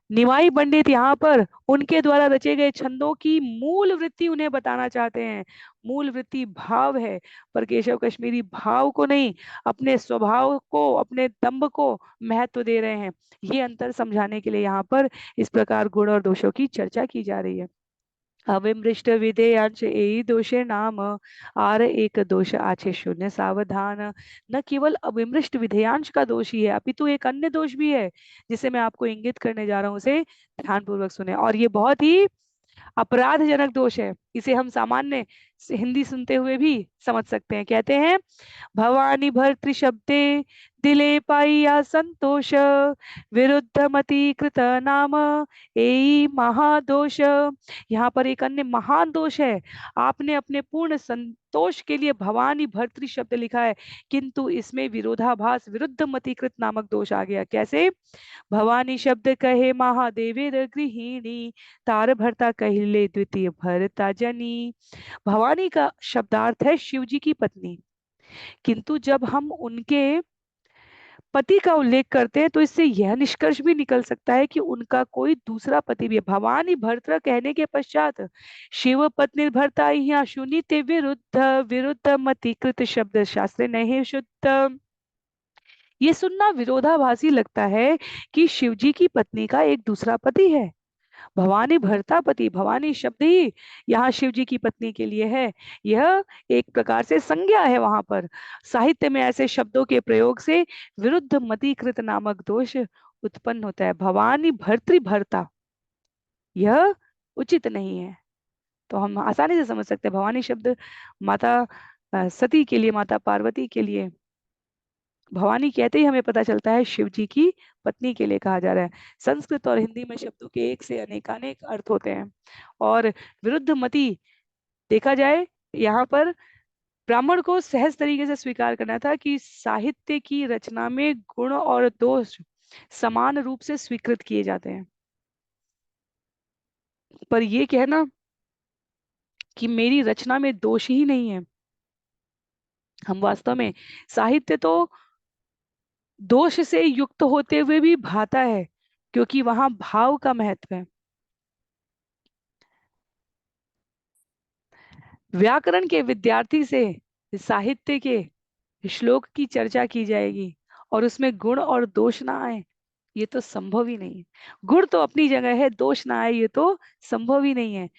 निमाई पंडित यहाँ पर उनके द्वारा रचे गए छंदों की मूल वृत्ति उन्हें बताना चाहते हैं। मूल वृत्ति भाव है, पर केशव कश्मीरी भाव को नहीं, अपने स्वभाव को, अपने दम्भ को महत्व दे रहे हैं। ये अंतर समझाने के लिए यहाँ पर इस प्रकार गुण और दोषों की चर्चा की जा रही है। अविमृष्ट विधेयांश एई दोषे नाम, आर एक दोष आछे शून्य सावधान। न केवल अविमृष्ट विधेयांश का दोष ही है, अपितु एक अन्य दोष भी है जिसे मैं आपको इंगित करने जा रहा हूं, उसे ध्यानपूर्वक सुने। और ये बहुत ही अपराधजनक दोष है, इसे हम सामान्य हिंदी सुनते हुए भी समझ सकते हैं। कहते हैं भवानी भर्तृ शब्दे दिले पाइया संतोष, विरुद्ध मति कृत नाम एई महादोष। यहाँ पर एक अन्य महान दोष है। आपने अपने पूर्ण संतोष के लिए भवानी भर्तृ शब्द लिखा है, किंतु इसमें विरोधाभास विरुद्ध मतिकृत नामक दोष आ गया। कैसे? भवानी शब्द कहे महादेवेर गृहिणी, तार भरता कहिले द्वितीय भरता जनी। भवानी का शब्दार्थ है शिव जी की पत्नी, किंतु जब हम उनके पति का उल्लेख करते हैं तो इससे यह निष्कर्ष भी निकल सकता है कि उनका कोई दूसरा पति भी है। भवानी भर्तृ कहने के पश्चात शिव पत्नी भर्ता यहाँ शून्य विरुद्ध, विरुद्ध मतिकृत शब्द शास्त्र नहीं शुद्ध। ये सुनना विरोधाभासी लगता है कि शिवजी की पत्नी का एक दूसरा पति है। भवानी भर्ता पति, भवानी शब्द ही यहाँ शिव जी की पत्नी के लिए है। यह एक प्रकार से संज्ञा है। वहां पर साहित्य में ऐसे शब्दों के प्रयोग से विरुद्ध मतिकृत नामक दोष उत्पन्न होता है। भवानी भर्तृ भर्ता, यह उचित नहीं है। तो हम आसानी से समझ सकते हैं भवानी शब्द माता सती के लिए, माता पार्वती के लिए, भवानी कहते ही हमें पता चलता है शिव जी की पत्नी के लिए कहा जा रहा है। संस्कृत और हिंदी में शब्दों के एक से अनेकानेक अर्थ होते हैं। और विरुद्ध मति देखा जाए, यहाँ पर ब्राह्मण को सहज तरीके से स्वीकार करना था कि साहित्य की रचना में गुण और दोष समान रूप से स्वीकृत किए जाते हैं। पर यह कहना कि मेरी रचना में दोष ही नहीं है, हम वास्तव में साहित्य तो दोष से युक्त होते हुए भी भाता है, क्योंकि वहां भाव का महत्व है। व्याकरण के विद्यार्थी से साहित्य के श्लोक की चर्चा की जाएगी और उसमें गुण और दोष ना आए, ये तो संभव ही नहीं है। गुण तो अपनी जगह है, दोष ना आए ये तो संभव ही नहीं है।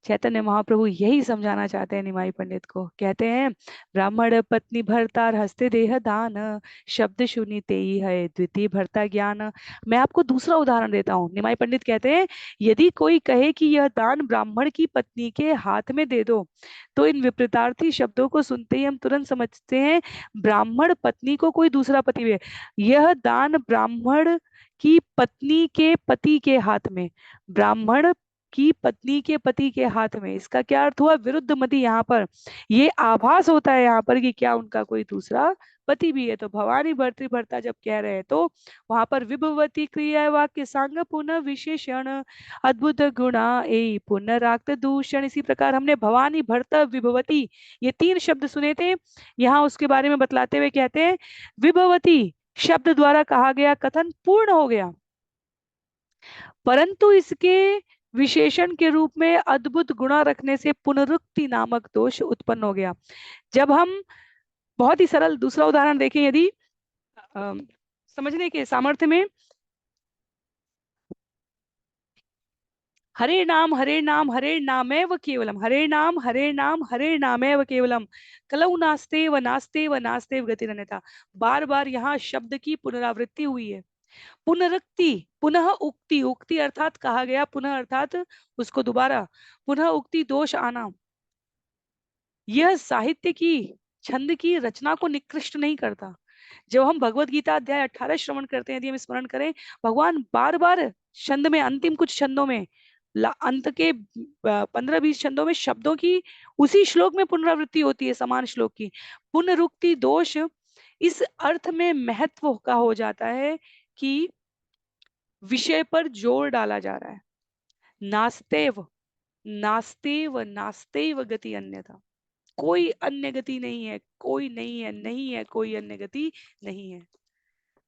चैतन्य महाप्रभु यही समझाना चाहते हैं निमाई पंडित को। कहते हैं, ब्राह्मण पत्नी भरतार हस्ते देह दान, शब्द शून्य तेई है द्वितीय भरता ज्ञान। मैं आपको दूसरा उदाहरण देता हूँ। निमाई पंडित कहते हैं, यदि कोई कहे कि यह दान ब्राह्मण की पत्नी के हाथ में दे दो, तो इन विपरीतार्थी शब्दों को सुनते ही हम तुरंत समझते हैं ब्राह्मण पत्नी को कोई दूसरा पति है। यह दान ब्राह्मण की पत्नी के पति के हाथ में, ब्राह्मण की पत्नी के पति के हाथ में, इसका क्या अर्थ हुआ? विरुद्ध मति। यहाँ पर ये आभास होता है यहाँ पर कि क्या उनका कोई दूसरा पति भी है। तो भवानी भर्तृ भर्ता जब कह रहे हैं तो वहां पर विभवती क्रिया वाक्य सांग पुनः विशेषण अद्भुत गुणा ए पुनराक्त दूषण। इसी प्रकार हमने भवानी भर्ता विभवती ये तीन शब्द सुने थे। यहाँ उसके बारे में बतलाते हुए कहते हैं, विभवती शब्द द्वारा कहा गया कथन पूर्ण हो गया, परंतु इसके विशेषण के रूप में अद्भुत गुणा रखने से पुनरुक्ति नामक दोष उत्पन्न हो गया। जब हम बहुत ही सरल दूसरा उदाहरण देखें, यदि समझने के सामर्थ्य में, हरे नाम हरे नामेव केवलम, हरे नामेव केवलम, कलौ नास्ते व नास्ते गतिरन्यथा। बार बार यहाँ शब्द की पुनरावृत्ति हुई है। पुनरुक्ति, पुनः उक्ति, उक्ति अर्थात कहा गया, पुनः अर्थात उसको दोबारा, पुनः उक्ति दोष आना, यह साहित्य की छंद की रचना को निकृष्ट नहीं करता। जब हम भगवत गीता अध्याय 18 श्रवण करते हैं, यदि हम स्मरण करें, भगवान बार बार छंद में, अंतिम कुछ छंदों में, अंत के 15-20 छंदों में शब्दों की उसी श्लोक में पुनरावृत्ति होती है, समान श्लोक की। पुनरुक्ति दोष इस अर्थ में महत्व का हो जाता है कि विषय पर जोर डाला जा रहा है। नास्तेव, नास्तेव, नास्तेव गति अन्यथा, कोई अन्य गति नहीं है, कोई नहीं है, नहीं है कोई अन्य गति नहीं है।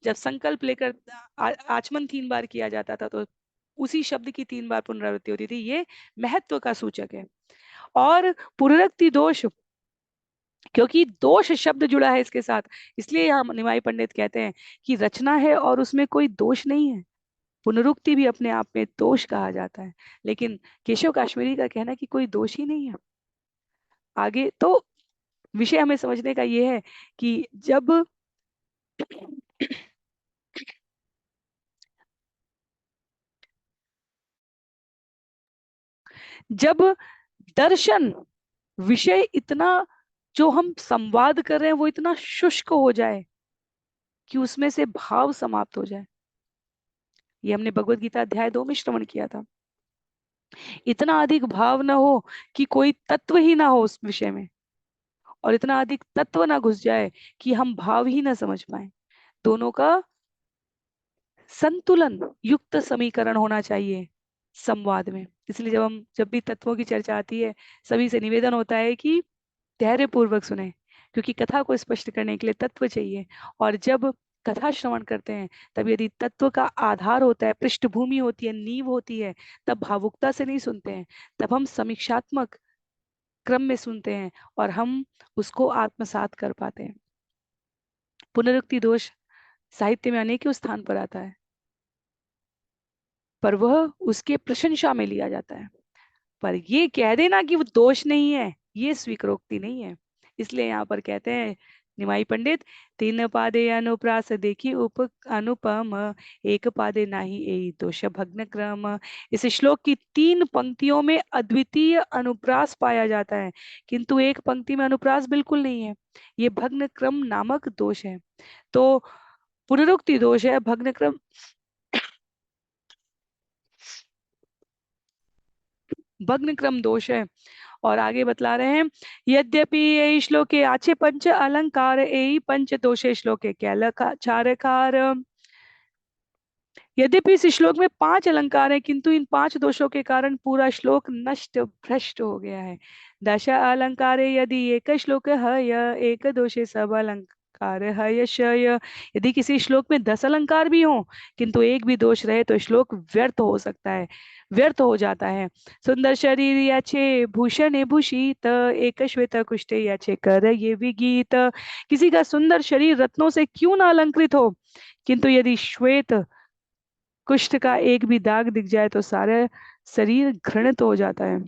जब संकल्प लेकर आचमन 3 बार किया जाता था तो उसी शब्द की 3 बार पुनरावृत्ति होती थी। ये महत्व का सूचक है। और पुनरुक्ति दोष, क्योंकि दोष शब्द जुड़ा है इसके साथ, इसलिए हम निमाई पंडित कहते हैं कि रचना है और उसमें कोई दोष नहीं है। पुनरुक्ति भी अपने आप में दोष कहा जाता है, लेकिन केशव काश्मीरी का कहना है कि कोई दोष ही नहीं है। आगे तो विषय हमें समझने का ये है कि जब दर्शन विषय इतना, जो हम संवाद कर रहे हैं वो इतना शुष्क हो जाए कि उसमें से भाव समाप्त हो जाए। ये हमने भगवत गीता अध्याय 2 में श्रवण किया था। इतना अधिक भाव ना हो कि कोई तत्व ही ना हो उस विषय में, और इतना अधिक तत्व ना घुस जाए कि हम भाव ही ना समझ पाए। दोनों का संतुलन युक्त समीकरण होना चाहिए संवाद में। इसलिए जब भी तत्वों की चर्चा आती है, सभी से निवेदन होता है कि धैर्य पूर्वक सुने, क्योंकि कथा को स्पष्ट करने के लिए तत्व चाहिए। और जब कथा श्रवण करते हैं, तब यदि तत्व का आधार होता है, पृष्ठभूमि होती है, नींव होती है, तब भावुकता से नहीं सुनते हैं, तब हम समीक्षात्मक क्रम में सुनते हैं और हम उसको आत्मसात कर पाते हैं। पुनरुक्ति दोष साहित्य में अनेकों स्थान पर आता है, पर वह उसके प्रशंसा में लिया जाता है। पर ये कह देना कि वो दोष नहीं है, ये स्वीकारोक्ति नहीं है। इसलिए यहाँ पर कहते हैं निमाई पंडित, तीन पादे अनुप्रास देखी उप अनुपम, एक पादे नाही ए दोष भग्न क्रम। इस श्लोक की 3 पंक्तियों में अद्वितीय अनुप्रास पाया जाता है, किंतु एक पंक्ति में अनुप्रास बिल्कुल नहीं है। ये भग्न क्रम नामक दोष है। तो पुनरुक्ति दोष है, भग्न क्रम भग्न क्रम दोष है। और आगे बतला रहे हैं, यद्यपि ये श्लोके आचे पंच अलंकार ए पंच दोषे श्लोके चारकार। यद्यपि इस श्लोक में 5 अलंकार हैं, किंतु इन 5 दोषों के कारण पूरा श्लोक नष्ट भ्रष्ट हो गया है। दश अलंकारे यदि एक श्लोक है, यह एक दोषे सब अलंकार अलंकार है शय। यदि किसी श्लोक में 10 अलंकार भी हो किंतु एक भी दोष रहे तो श्लोक व्यर्थ हो सकता है, व्यर्थ हो जाता है। सुंदर शरीर याचे भूषण भूषित, एक श्वेत कुष्ठे याचे कर ये विगीत। किसी का सुंदर शरीर रत्नों से क्यों ना अलंकृत हो, किंतु यदि श्वेत कुष्ठ का एक भी दाग दिख जाए तो सारे शरीर घृणित हो जाता है।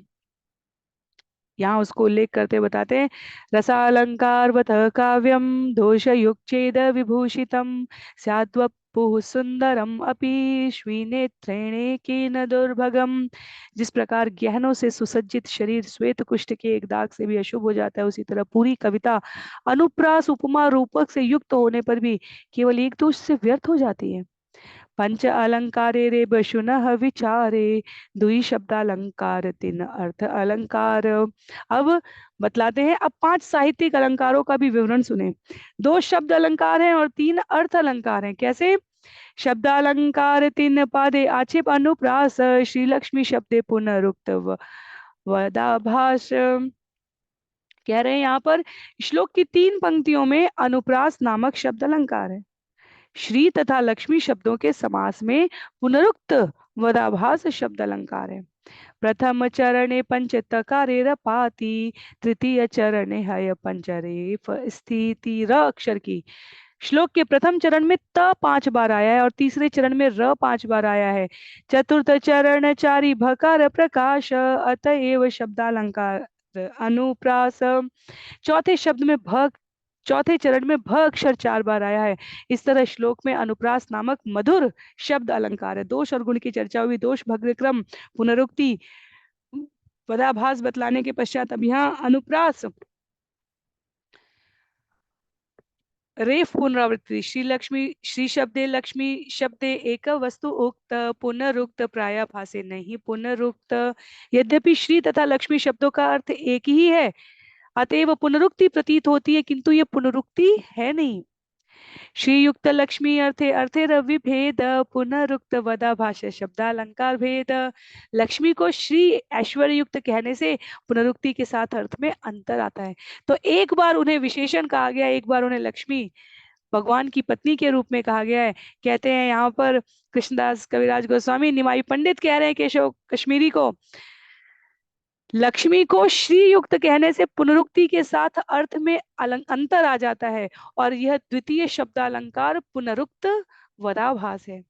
यहाँ उसको उल्लेख करते बताते हैं, रसालंकारवत काव्यम दोष युक्चेद विभूषितम स्याद्वपुः सुंदरम अपि श्रीनेत्रेणे केन दुर्भगम। जिस प्रकार गहनों से सुसज्जित शरीर श्वेत कुष्ठ के एक दाग से भी अशुभ हो जाता है, उसी तरह पूरी कविता अनुप्रास उपमा रूपक से युक्त होने पर भी केवल एक दोष से व्यर्थ हो जाती है। पंच अलंकारे रे बशुनः विचारे, दुई शब्दालंकार तीन अर्थ अलंकार। अब बतलाते हैं, अब 5 साहित्यिक अलंकारों का भी विवरण सुने। 2 शब्द अलंकार हैं और 3 अर्थ अलंकार हैं। कैसे? शब्दालंकार 3 पादे आक्षेप अनुप्रास, श्री लक्ष्मी शब्दे पुनरुक्त वदाभास। कह रहे हैं यहाँ पर श्लोक की 3 पंक्तियों में अनुप्रास नामक शब्द अलंकार है। श्री तथा लक्ष्मी शब्दों के समास में पुनरुक्त वदाभास शब्द अलंकार है। प्रथम चरणे पंच तकारे रपाति, तृतीय चरणे हय पंचरे स्थिति। र अक्षर की श्लोक के प्रथम चरण में त 5 बार आया है और तीसरे चरण में र 5 बार आया है। चतुर्थ चरण चारी भकार प्रकाश, अतएव शब्दालंकार अनुप्रास। चौथे शब्द में भ चौथे चरण में भ अक्षर 4 बार आया है। इस तरह श्लोक में अनुप्रास नामक मधुर शब्द अलंकार है। दोष और गुण की चर्चा हुई, दोष भग्न क्रम पुनरुक्ति पदाभास बतलाने के पश्चात अब यहाँ अनुप्रास रेफ पुनरावृत्ति। श्री लक्ष्मी श्री शब्दे लक्ष्मी शब्दे एक वस्तु उक्त पुनरुक्त प्राय भाषे नहीं पुनरुक्त। यद्यपि श्री तथा लक्ष्मी शब्दों का अर्थ एक ही है, अतएव पुनरुक्ति प्रतीत होती है, किंतु ये पुनरुक्ति है नहीं। श्रीयुक्त लक्ष्मी अर्थे अर्थे रवि भेद, पुनरुक्त वदा भाषा शब्दालंकार भेद। लक्ष्मी को श्री ऐश्वर्य युक्त कहने से पुनरुक्ति के साथ अर्थ में अंतर आता है। तो एक बार उन्हें विशेषण कहा गया, एक बार उन्हें लक्ष्मी भगवान की पत्नी के रूप में कहा गया है। कहते हैं यहाँ पर कृष्णदास कविराज गोस्वामी निमाई पंडित कह रहे हैं केशव कश्मीरी को, लक्ष्मी को श्री युक्त कहने से पुनरुक्ति के साथ अर्थ में अंतर आ जाता है और यह द्वितीय शब्दालंकार पुनरुक्त वदाभास है।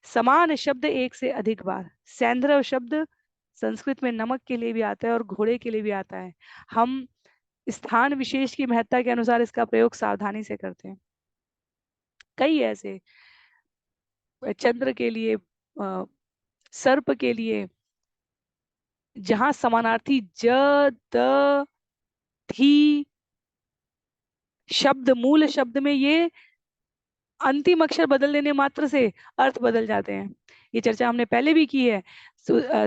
समान शब्द एक से अधिक बार। सैंद्रव शब्द संस्कृत में नमक के लिए भी आता है और घोड़े के लिए भी आता है। हम स्थान विशेष की महत्ता के अनुसार इसका प्रयोग सावधानी से करते हैं। कई ऐसे चंद्र के लिए, सर्प के लिए, जहां समानार्थी ज द थी शब्द मूल शब्द में ये अंतिम अक्षर बदल देने मात्र से अर्थ बदल जाते हैं। ये चर्चा हमने पहले भी की है।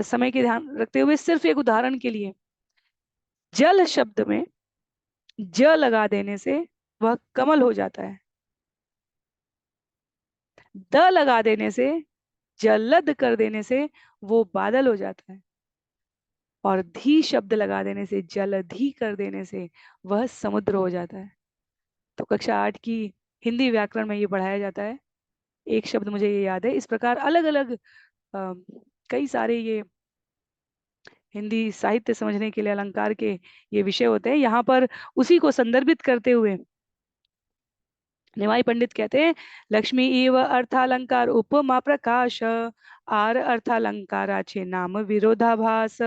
समय के ध्यान रखते हुए सिर्फ एक उदाहरण के लिए, जल शब्द में ज लगा देने से वह कमल हो जाता है, द लगा देने से, जलद कर देने से वो बादल हो जाता है, और धी शब्द लगा देने से, जलधि कर देने से वह समुद्र हो जाता है। तो कक्षा 8 की हिंदी व्याकरण में ये पढ़ाया जाता है। एक शब्द मुझे ये याद है। इस प्रकार अलग अलग कई सारे ये हिंदी साहित्य समझने के लिए अलंकार के ये विषय होते हैं। यहाँ पर उसी को संदर्भित करते हुए निमाई पंडित कहते हैं, लक्ष्मी इव अर्थालंकार उपमा प्रकाश, आर अर्थालंकाराचे नाम विरोधाभास।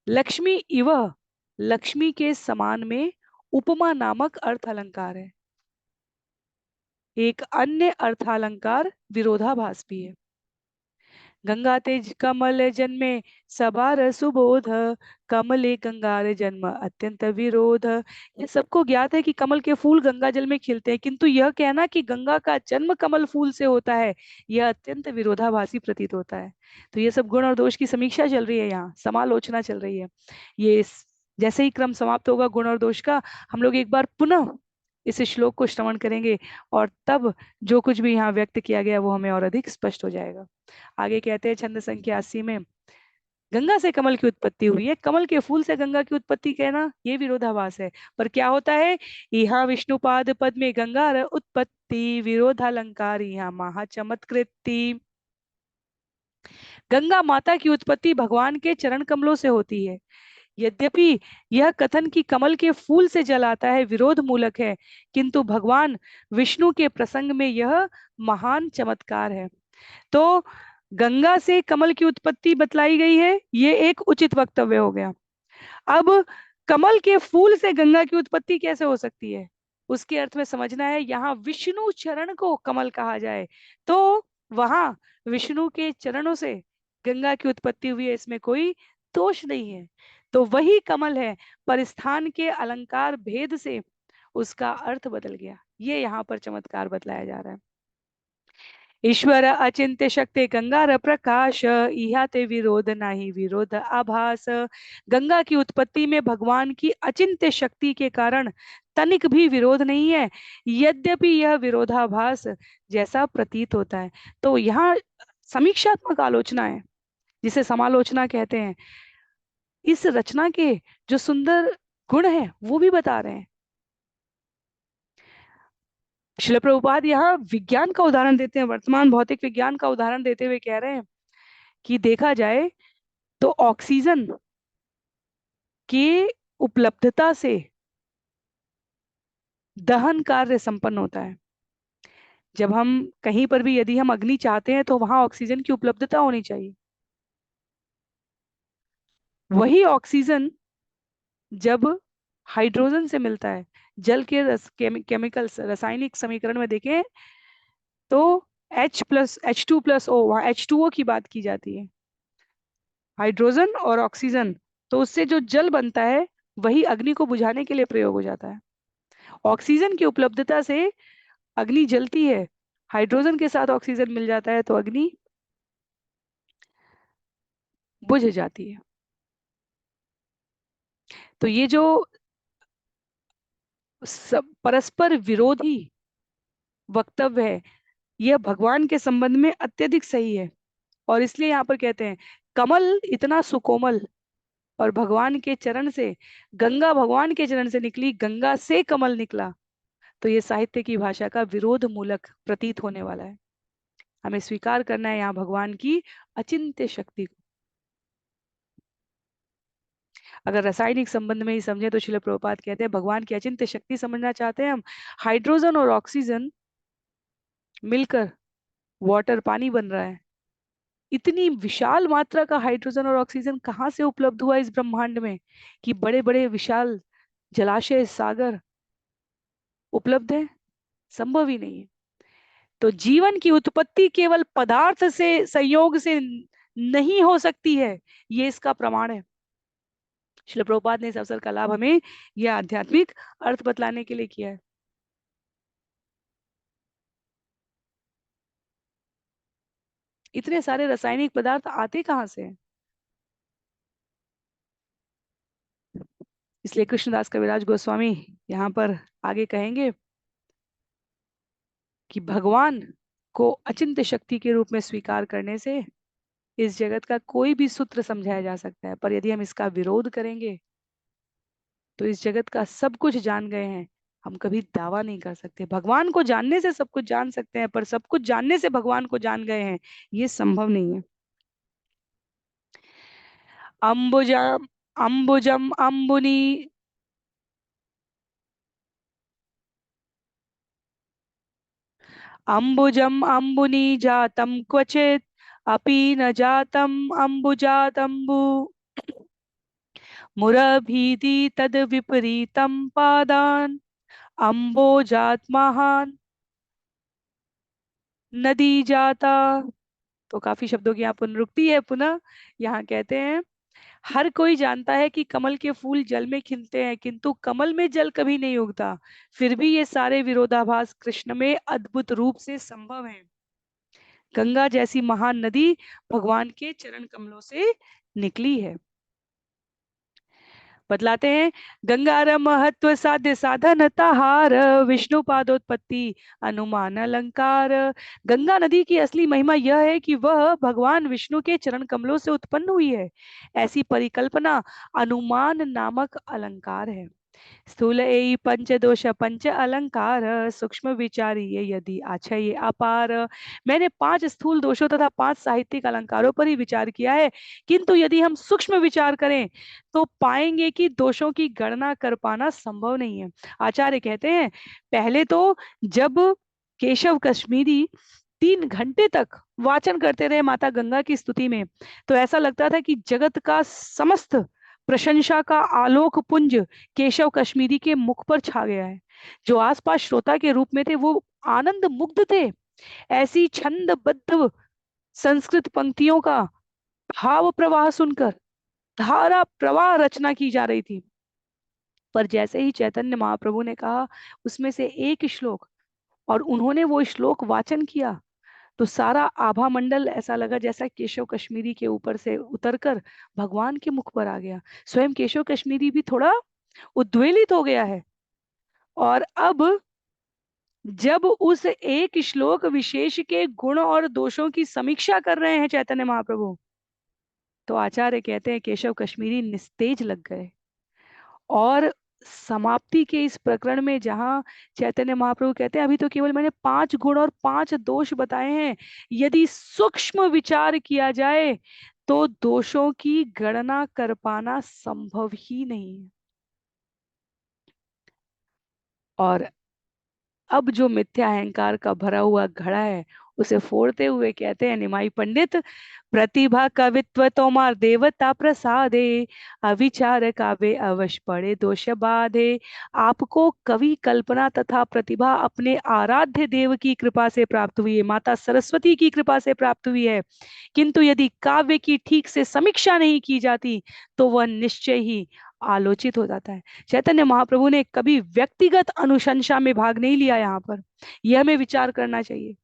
लक्ष्मी इव, लक्ष्मी के समान में उपमा नामक अर्थ अलंकार है। एक अन्य अर्थालंकार विरोधाभास भी है। गंगा तेज कमल जन्मे सबार सुबोध, कमले गंगार जन्म अत्यंत विरोध। ये सबको ज्ञात है कि कमल के फूल गंगा जल में खिलते हैं, किंतु यह कहना कि गंगा का जन्म कमल फूल से होता है, यह अत्यंत विरोधाभासी प्रतीत होता है। तो ये सब गुण और दोष की समीक्षा चल रही है, यहाँ समालोचना चल रही है। ये जैसे ही क्रम समाप्त होगा गुण और दोष का, हम लोग एक बार पुनः इस श्लोक को श्रवण करेंगे और तब जो कुछ भी यहाँ व्यक्त किया गया वो हमें और अधिक स्पष्ट हो जाएगा। आगे कहते हैं छंद संख्या 80 में, गंगा से कमल की उत्पत्ति हुई है, कमल के फूल से गंगा की उत्पत्ति कहना ये विरोधाभास है। पर क्या होता है, यहाँ विष्णुपाद पद में गंगा उत्पत्ति विरोधालंकार यहाँ महाचमत्कृति। गंगा माता की उत्पत्ति भगवान के चरण कमलों से होती है। यद्यपि यह कथन कि कमल के फूल से जल आता है विरोध मूलक है, किंतु भगवान विष्णु के प्रसंग में यह महान चमत्कार है। तो गंगा से कमल की उत्पत्ति बतलाई गई है, ये एक उचित वक्तव्य हो गया। अब कमल के फूल से गंगा की उत्पत्ति कैसे हो सकती है, उसके अर्थ में समझना है। यहाँ विष्णु चरण को कमल कहा जाए तो वहां विष्णु के चरणों से गंगा की उत्पत्ति हुई है, इसमें कोई दोष नहीं है। तो वही कमल है, पर स्थान के अलंकार भेद से उसका अर्थ बदल गया, ये यहाँ पर चमत्कार बतलाया जा रहा है। ईश्वर अचिंत्य शक्ति गंगार प्रकाश, इहा ते विरोध नाही विरोध आभास। गंगा की उत्पत्ति में भगवान की अचिंत्य शक्ति के कारण तनिक भी विरोध नहीं है, यद्यपि यह विरोधाभास जैसा प्रतीत होता है। तो यहाँ समीक्षात्मक आलोचना है, जिसे समालोचना कहते हैं। इस रचना के जो सुंदर गुण हैं वो भी बता रहे हैं। शिल प्रभुपाद यहाँ विज्ञान का उदाहरण देते हैं, वर्तमान भौतिक विज्ञान का उदाहरण देते हुए कह रहे हैं कि देखा जाए तो ऑक्सीजन की उपलब्धता से दहन कार्य संपन्न होता है। जब हम कहीं पर भी यदि हम अग्नि चाहते हैं तो वहां ऑक्सीजन की उपलब्धता होनी चाहिए। वही ऑक्सीजन जब हाइड्रोजन से मिलता है, जल के केमिकल्स रासायनिक समीकरण में देखें तो H+H2+O, वहां H2O की बात की जाती है, हाइड्रोजन और ऑक्सीजन। तो उससे जो जल बनता है वही अग्नि को बुझाने के लिए प्रयोग हो जाता है। ऑक्सीजन की उपलब्धता से अग्नि जलती है, हाइड्रोजन के साथ ऑक्सीजन मिल जाता है तो अग्नि बुझ जाती है। तो ये जो परस्पर विरोधी वक्तव्य है, यह भगवान के संबंध में अत्यधिक सही है। और इसलिए यहाँ पर कहते हैं कमल इतना सुकोमल, और भगवान के चरण से गंगा भगवान के चरण से निकली, गंगा से कमल निकला, तो ये साहित्य की भाषा का विरोध मूलक प्रतीत होने वाला है। हमें स्वीकार करना है यहाँ भगवान की अचिंत्य शक्ति को। अगर रासायनिक संबंध में ही समझे तो श्रील प्रभुपाद कहते हैं भगवान की अचिंत्य शक्ति समझना चाहते हैं हम, हाइड्रोजन और ऑक्सीजन मिलकर वाटर पानी बन रहा है। इतनी विशाल मात्रा का हाइड्रोजन और ऑक्सीजन कहाँ से उपलब्ध हुआ इस ब्रह्मांड में कि बड़े बड़े विशाल जलाशय सागर उपलब्ध है? संभव ही नहीं है। तो जीवन की उत्पत्ति केवल पदार्थ से संयोग से नहीं हो सकती है, ये इसका प्रमाण है। श्रील प्रभुपाद ने इस अवसर का लाभ हमें यह आध्यात्मिक अर्थ बतलाने के लिए किया है। इतने सारे रासायनिक पदार्थ आते कहाँ से हैं? इसलिए कृष्णदास कविराज गोस्वामी यहाँ पर आगे कहेंगे कि भगवान को अचिंत्य शक्ति के रूप में स्वीकार करने से इस जगत का कोई भी सूत्र समझाया जा सकता है, पर यदि हम इसका विरोध करेंगे तो इस जगत का सब कुछ जान गए हैं, हम कभी दावा नहीं कर सकते। भगवान को जानने से सब कुछ जान सकते हैं, पर सब कुछ जानने से भगवान को जान गए हैं, ये संभव नहीं है। अंबुजम अंबुजम अंबुनी अंबुजम अंबुनी जातम क्वचित अपि न जातम अंबुजातंबु मुरभीति तद विपरीतम पादान अंबोजात्महान नदी जाता। तो काफी शब्दों की यहाँ पुनरुक्ति है। पुनः यहाँ कहते हैं हर कोई जानता है कि कमल के फूल जल में खिलते हैं, किंतु कमल में जल कभी नहीं उगता। फिर भी ये सारे विरोधाभास कृष्ण में अद्भुत रूप से संभव हैं। गंगा जैसी महान नदी भगवान के चरण कमलों से निकली है। बतलाते हैं, गंगार महत्व साध्य साधन ताहार, विष्णु पादोत्पत्ति अनुमान अलंकार। गंगा नदी की असली महिमा यह है कि वह भगवान विष्णु के चरण कमलों से उत्पन्न हुई है। ऐसी परिकल्पना अनुमान नामक अलंकार है। स्थूल एई पंचदोष पंच अलंकार, सूक्ष्म विचारिये यदि आछये अपार। मैंने 5 स्थूल दोषों तथा 5 साहित्यिक अलंकारों पर ही विचार किया है, किंतु यदि हम सूक्ष्म विचार करें तो पाएंगे कि दोषों की गणना कर पाना संभव नहीं है। आचार्य कहते हैं, पहले तो जब केशव कश्मीरी 3 घंटे तक वाचन करते रहे माता गंगा की स्तुति में, तो ऐसा लगता था कि जगत का समस्त प्रशंसा का आलोक पुंज केशव कश्मीरी के मुख पर छा गया है। जो आसपास श्रोता के रूप में थे वो आनंद मुग्ध थे। ऐसी छंदबद्ध संस्कृत पंक्तियों का भाव प्रवाह सुनकर धारा प्रवाह रचना की जा रही थी। पर जैसे ही चैतन्य महाप्रभु ने कहा उसमें से एक श्लोक, और उन्होंने वो श्लोक वाचन किया, तो सारा आभा मंडल ऐसा लगा जैसा केशव कश्मीरी के ऊपर से उतरकर भगवान के मुख पर आ गया। स्वयं केशव कश्मीरी भी थोड़ा उद्वेलित हो गया है। और अब जब उस एक श्लोक विशेष के गुण और दोषों की समीक्षा कर रहे हैं चैतन्य महाप्रभु, तो आचार्य कहते हैं केशव कश्मीरी निस्तेज लग गए। और समाप्ति के इस प्रकरण में जहां चैतन्य महाप्रभु कहते हैं, अभी तो केवल मैंने 5 गुण और 5 दोष बताए हैं, यदि सूक्ष्म विचार किया जाए तो दोषों की गणना कर पाना संभव ही नहीं है। और अब जो मिथ्या अहंकार का भरा हुआ घड़ा है उसे फोड़ते हुए कहते हैं निमाई पंडित, प्रतिभा कवित्व तोमार देवता प्रसादे, अविचार काव्य अवश्य पड़े दोष बाधे। आपको कवि कल्पना तथा प्रतिभा अपने आराध्य देव की कृपा से प्राप्त हुई है, माता सरस्वती की कृपा से प्राप्त हुई है, किंतु यदि काव्य की ठीक से समीक्षा नहीं की जाती तो वह निश्चय ही आलोचित हो जाता है। चैतन्य महाप्रभु ने कभी व्यक्तिगत अनुशंसा में भाग नहीं लिया। यहाँ पर यह हमें विचार करना चाहिए।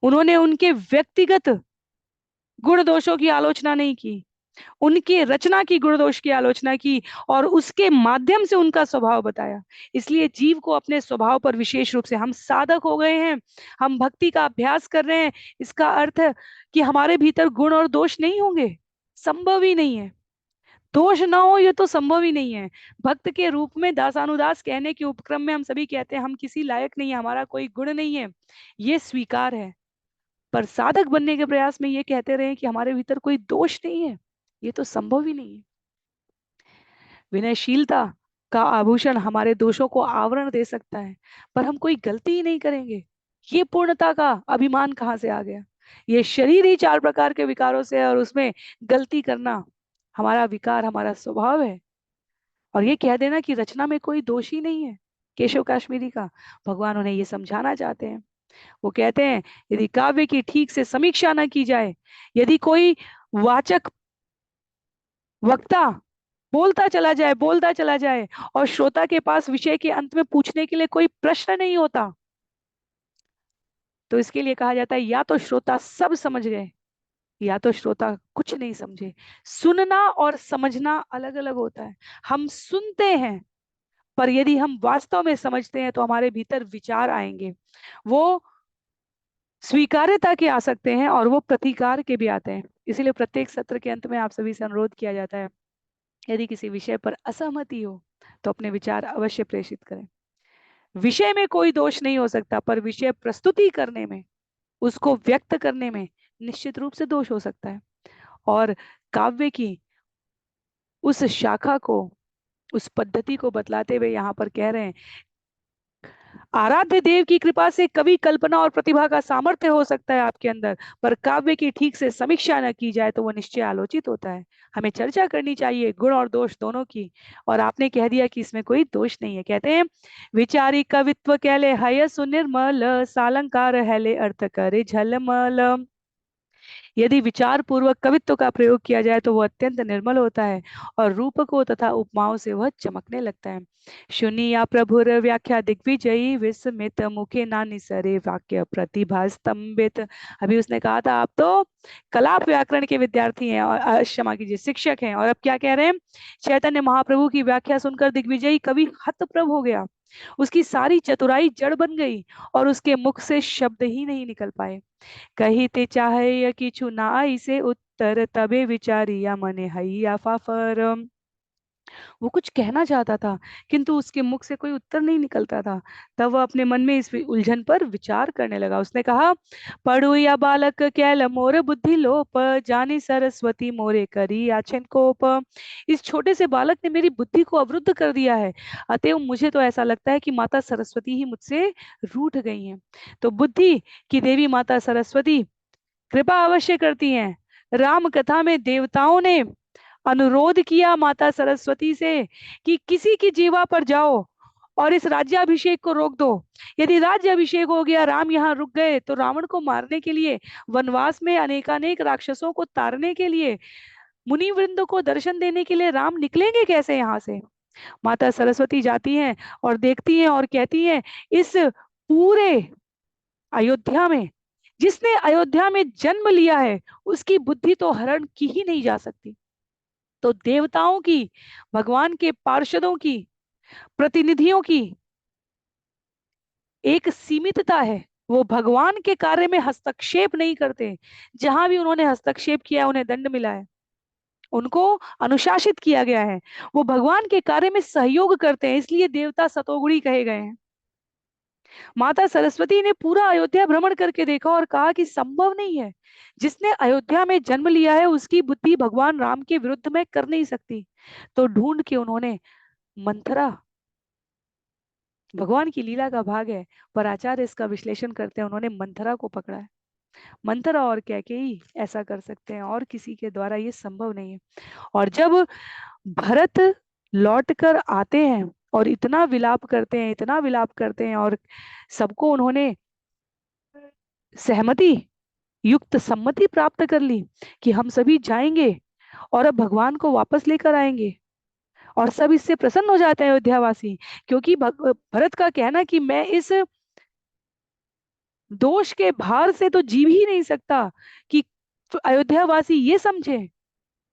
उन्होंने उनके व्यक्तिगत गुण दोषों की आलोचना नहीं की, उनके रचना की गुण दोष की आलोचना की और उसके माध्यम से उनका स्वभाव बताया। इसलिए जीव को अपने स्वभाव पर विशेष रूप से, हम साधक हो गए हैं, हम भक्ति का अभ्यास कर रहे हैं, इसका अर्थ है कि हमारे भीतर गुण और दोष नहीं होंगे, संभव ही नहीं है। दोष ना हो ये तो संभव ही नहीं है। भक्त के रूप में दासानुदास कहने के उपक्रम में हम सभी कहते हैं हम किसी लायक नहीं है, हमारा कोई गुण नहीं है, ये स्वीकार है। पर साधक बनने के प्रयास में ये कहते रहे कि हमारे भीतर कोई दोष नहीं है, ये तो संभव ही नहीं है। विनयशीलता का आभूषण हमारे दोषों को आवरण दे सकता है, पर हम कोई गलती ही नहीं करेंगे, ये पूर्णता का अभिमान कहाँ से आ गया। ये शरीर ही 4 प्रकार के विकारों से है और उसमें गलती करना हमारा विकार, हमारा स्वभाव है। और ये कह देना कि रचना में कोई दोष ही नहीं है केशव कश्मीरी का, भगवान उन्हें ये समझाना चाहते हैं। वो कहते हैं यदि काव्य की ठीक से समीक्षा न की जाए, यदि कोई वाचक वक्ता बोलता चला जाए और श्रोता के पास विषय के अंत में पूछने के लिए कोई प्रश्न नहीं होता, तो इसके लिए कहा जाता है या तो श्रोता सब समझ गए या तो श्रोता कुछ नहीं समझे। सुनना और समझना अलग अलग होता है। हम सुनते हैं, पर यदि हम वास्तव में समझते हैं तो हमारे भीतर विचार आएंगे। वो स्वीकार्यता के आ सकते हैं और वो प्रतिकार के भी आते हैं। इसीलिए प्रत्येक सत्र के अंत में आप सभी से अनुरोध किया जाता है, यदि किसी विषय पर असहमति हो तो अपने विचार अवश्य प्रेषित करें। विषय में कोई दोष नहीं हो सकता, पर विषय प्रस्तुति करने में, उसको व्यक्त करने में निश्चित रूप से दोष हो सकता है। और काव्य की उस शाखा को, उस पद्धति को बतलाते हुए यहाँ पर कह रहे हैं, आराध्य देव की कृपा से कवि कल्पना और प्रतिभा का सामर्थ्य हो सकता है आपके अंदर, पर काव्य की ठीक से समीक्षा न की जाए तो वो निश्चय आलोचित होता है। हमें चर्चा करनी चाहिए गुण और दोष दोनों की, और आपने कह दिया कि इसमें कोई दोष नहीं है। कहते हैं विचारी कवित्व कहले हय सुनिर्मल, सालंकार हैले अर्थ करे झलमल। यदि विचार पूर्वक कवित्व का प्रयोग किया जाए तो वह अत्यंत निर्मल होता है और रूपकों तथा उपमाओं से वह चमकने लगता है। शुनिया प्रभुर व्याख्या दिग्विजयी विस्मित मुखे ना निसरे वाक्य प्रतिभा स्तंभित। अभी उसने कहा था आप तो कलाप व्याकरण के विद्यार्थी हैं और क्षमा कीजिए शिक्षक हैं, और अब क्या कह रहे हैं? चैतन्य महाप्रभु की व्याख्या सुनकर दिग्विजयी कवि हतप्रभ हो गया। उसकी सारी चतुराई जड़ बन गई और उसके मुख से शब्द ही नहीं निकल पाए। कहिते चाहे किछु नाई से उत्तर तबे विचारिया मने हैया फाफर। वो कुछ कहना चाहता था किंतु उसके मुख से कोई उत्तर नहीं निकलता था। तब वह अपने मन में इस उलझन पर विचार करने लगा। उसने कहा, पढ़ू या बालक कैल मोर बुद्धि लोप जानी सरस्वती मोरे करी आछन कोप। इस छोटे से बालक ने मेरी बुद्धि को अवरुद्ध कर दिया है, अतएव मुझे तो ऐसा लगता है कि माता सरस्वती ही मुझसे रूठ गई हैं। तो बुद्धि की देवी माता सरस्वती कृपा अवश्य करती हैं। राम कथा में देवताओं ने अनुरोध किया माता सरस्वती से कि किसी की जीवा पर जाओ और इस राज्याभिषेक को रोक दो। यदि राज्याभिषेक हो गया, राम यहाँ रुक गए, तो रावण को मारने के लिए, वनवास में अनेकानेक राक्षसों को तारने के लिए, मुनि वृंद को दर्शन देने के लिए राम निकलेंगे कैसे यहाँ से? माता सरस्वती जाती हैं और देखती हैं और कहती हैं, इस पूरे अयोध्या में जिसने अयोध्या में जन्म लिया है उसकी बुद्धि तो हरण की ही नहीं जा सकती। तो देवताओं की, भगवान के पार्षदों की, प्रतिनिधियों की एक सीमितता है। वो भगवान के कार्य में हस्तक्षेप नहीं करते। जहां भी उन्होंने हस्तक्षेप किया उन्हें दंड मिला है, उनको अनुशासित किया गया है। वो भगवान के कार्य में सहयोग करते हैं, इसलिए देवता सतोगुणी कहे गए हैं। माता सरस्वती ने पूरा अयोध्या भ्रमण करके देखा और कहा कि संभव नहीं है, जिसने अयोध्या में जन्म लिया है उसकी बुद्धि भगवान राम के विरुद्ध में कर नहीं सकती। तो ढूंढ के उन्होंने मंथरा, भगवान की लीला का भाग है पर आचार्य इसका विश्लेषण करते हैं, उन्होंने मंथरा को पकड़ा है। मंथरा और कैकेयी ऐसा कर सकते हैं, और किसी के द्वारा ये संभव नहीं है। और जब भरत लौट कर आते हैं और इतना विलाप करते हैं, इतना विलाप करते हैं, और सबको उन्होंने सहमति युक्त सम्मति प्राप्त कर ली कि हम सभी जाएंगे और अब भगवान को वापस लेकर आएंगे, और सब इससे प्रसन्न हो जाते हैं अयोध्यावासी। क्योंकि भरत का कहना कि मैं इस दोष के भार से तो जी ही नहीं सकता कि अयोध्यावासी ये समझे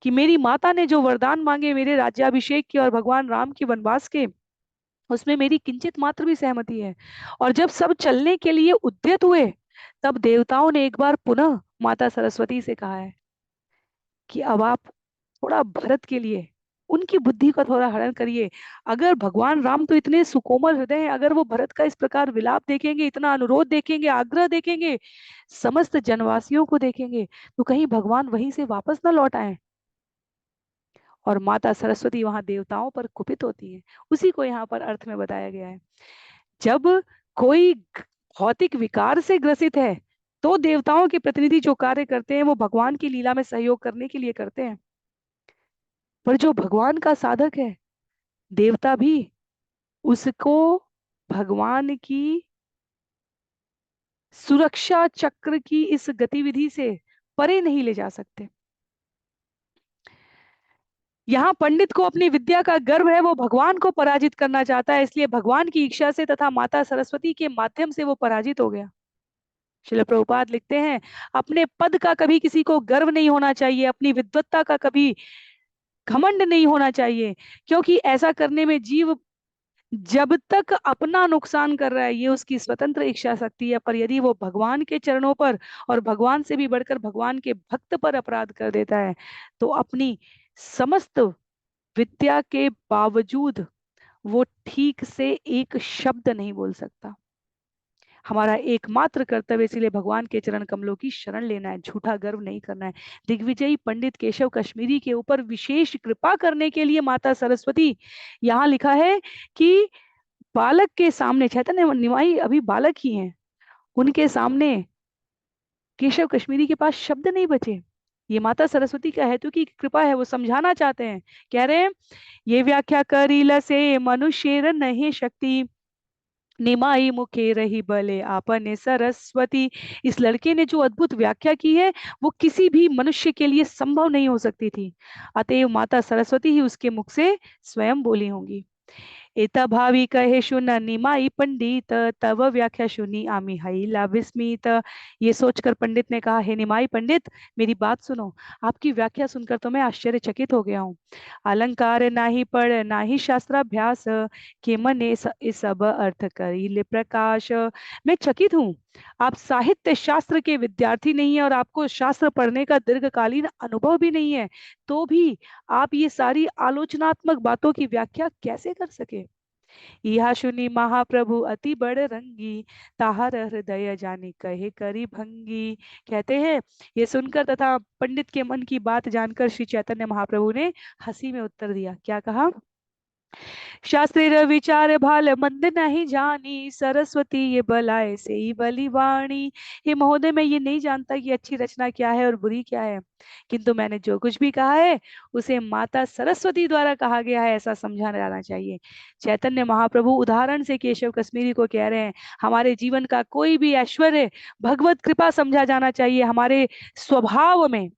कि मेरी माता ने जो वरदान मांगे मेरे राज्याभिषेक के और भगवान राम के वनवास के, उसमें मेरी किंचित मात्र भी सहमति है। और जब सब चलने के लिए उद्यत हुए, तब देवताओं ने एक बार पुनः माता सरस्वती से कहा है कि अब आप थोड़ा भरत के लिए उनकी बुद्धि का थोड़ा हरण करिए। अगर भगवान राम तो इतने सुकोमल हृदय हैं, अगर वो भरत का इस प्रकार विलाप देखेंगे, इतना अनुरोध देखेंगे, आग्रह देखेंगे, समस्त जनवासियों को देखेंगे, तो कहीं भगवान वहीं से वापस ना लौट आए। और माता सरस्वती वहां देवताओं पर कुपित होती है। उसी को यहाँ पर अर्थ में बताया गया है। जब कोई भौतिक विकार से ग्रसित है तो देवताओं के प्रतिनिधि जो कार्य करते हैं वो भगवान की लीला में सहयोग करने के लिए करते हैं, पर जो भगवान का साधक है, देवता भी उसको भगवान की सुरक्षा चक्र की इस गतिविधि से परे नहीं ले जा सकते। यहाँ पंडित को अपनी विद्या का गर्व है, वो भगवान को पराजित करना चाहता है, इसलिए भगवान की इच्छा से तथा माता सरस्वती के माध्यम से वो पराजित हो गया। श्रील प्रभुपाद लिखते हैं, अपने पद का कभी किसी को गर्व नहीं होना चाहिए, अपनी विद्वत्ता का कभी घमंड नहीं होना चाहिए, क्योंकि ऐसा करने में जीव जब तक अपना नुकसान कर रहा है ये उसकी स्वतंत्र इच्छा शक्ति है, पर यदि वो भगवान के चरणों पर और भगवान से भी बढ़कर भगवान के भक्त पर अपराध कर देता है तो अपनी समस्त विद्या के बावजूद वो ठीक से एक शब्द नहीं बोल सकता। हमारा एकमात्र कर्तव्य इसलिए भगवान के चरण कमलों की शरण लेना है, झूठा गर्व नहीं करना है। दिग्विजयी पंडित केशव कश्मीरी के ऊपर विशेष कृपा करने के लिए माता सरस्वती, यहाँ लिखा है कि बालक के सामने, चैतन्य निमाई अभी बालक ही हैं, उनके सामने केशव कश्मीरी के पास शब्द नहीं बचे। ये माता सरस्वती का हेतु की कृपा है, वो समझाना चाहते हैं, कह रहे हैं ये व्याख्या करी लसे मनुष्य नहीं शक्ति निमाई मुखे रही भले आपने सरस्वती। इस लड़के ने जो अद्भुत व्याख्या की है वो किसी भी मनुष्य के लिए संभव नहीं हो सकती थी। अतएव माता सरस्वती ही उसके मुख से स्वयं बोली होंगी। एता भावी कहे शुन निमाई पंडित तव व्याख्या शुनी आमी हईला विस्मित। ये सोचकर पंडित ने कहा, हे निमाई पंडित, मेरी बात सुनो। आपकी व्याख्या सुनकर तो मैं आश्चर्यचकित हो गया हूँ। अलंकार ना ही पढ़ ना ही शास्त्राभ्यास के मन इस सब अर्थ करी ले प्रकाश। मैं चकित हूँ। आप साहित्य शास्त्र के विद्यार्थी नहीं है और आपको शास्त्र पढ़ने का दीर्घकालीन अनुभव भी नहीं है, तो भी आप ये सारी आलोचनात्मक बातों की व्याख्या कैसे कर सके। यह सुनी महाप्रभु अति बड़ रंगी, ताहर हृदय जानी कहे करी भंगी। कहते हैं, ये सुनकर तथा पंडित के मन की बात जानकर श्री चैतन्य महाप्रभु ने हंसी में उत्तर दिया। क्या कहा? शास्त्रेर विचार भाल मंद नहीं जानी, सरस्वती ये बलाए से ही बली वाणी। हे महोदय, मैं ये नहीं जानता कि अच्छी रचना क्या है और बुरी क्या है, किंतु मैंने जो कुछ भी कहा है उसे माता सरस्वती द्वारा कहा गया है, ऐसा समझा जाना चाहिए। चैतन्य महाप्रभु उदाहरण से केशव कश्मीरी को कह रहे हैं, हमारे जीवन का कोई भी ऐश्वर्य भगवत कृपा समझा जाना चाहिए। हमारे स्वभाव में,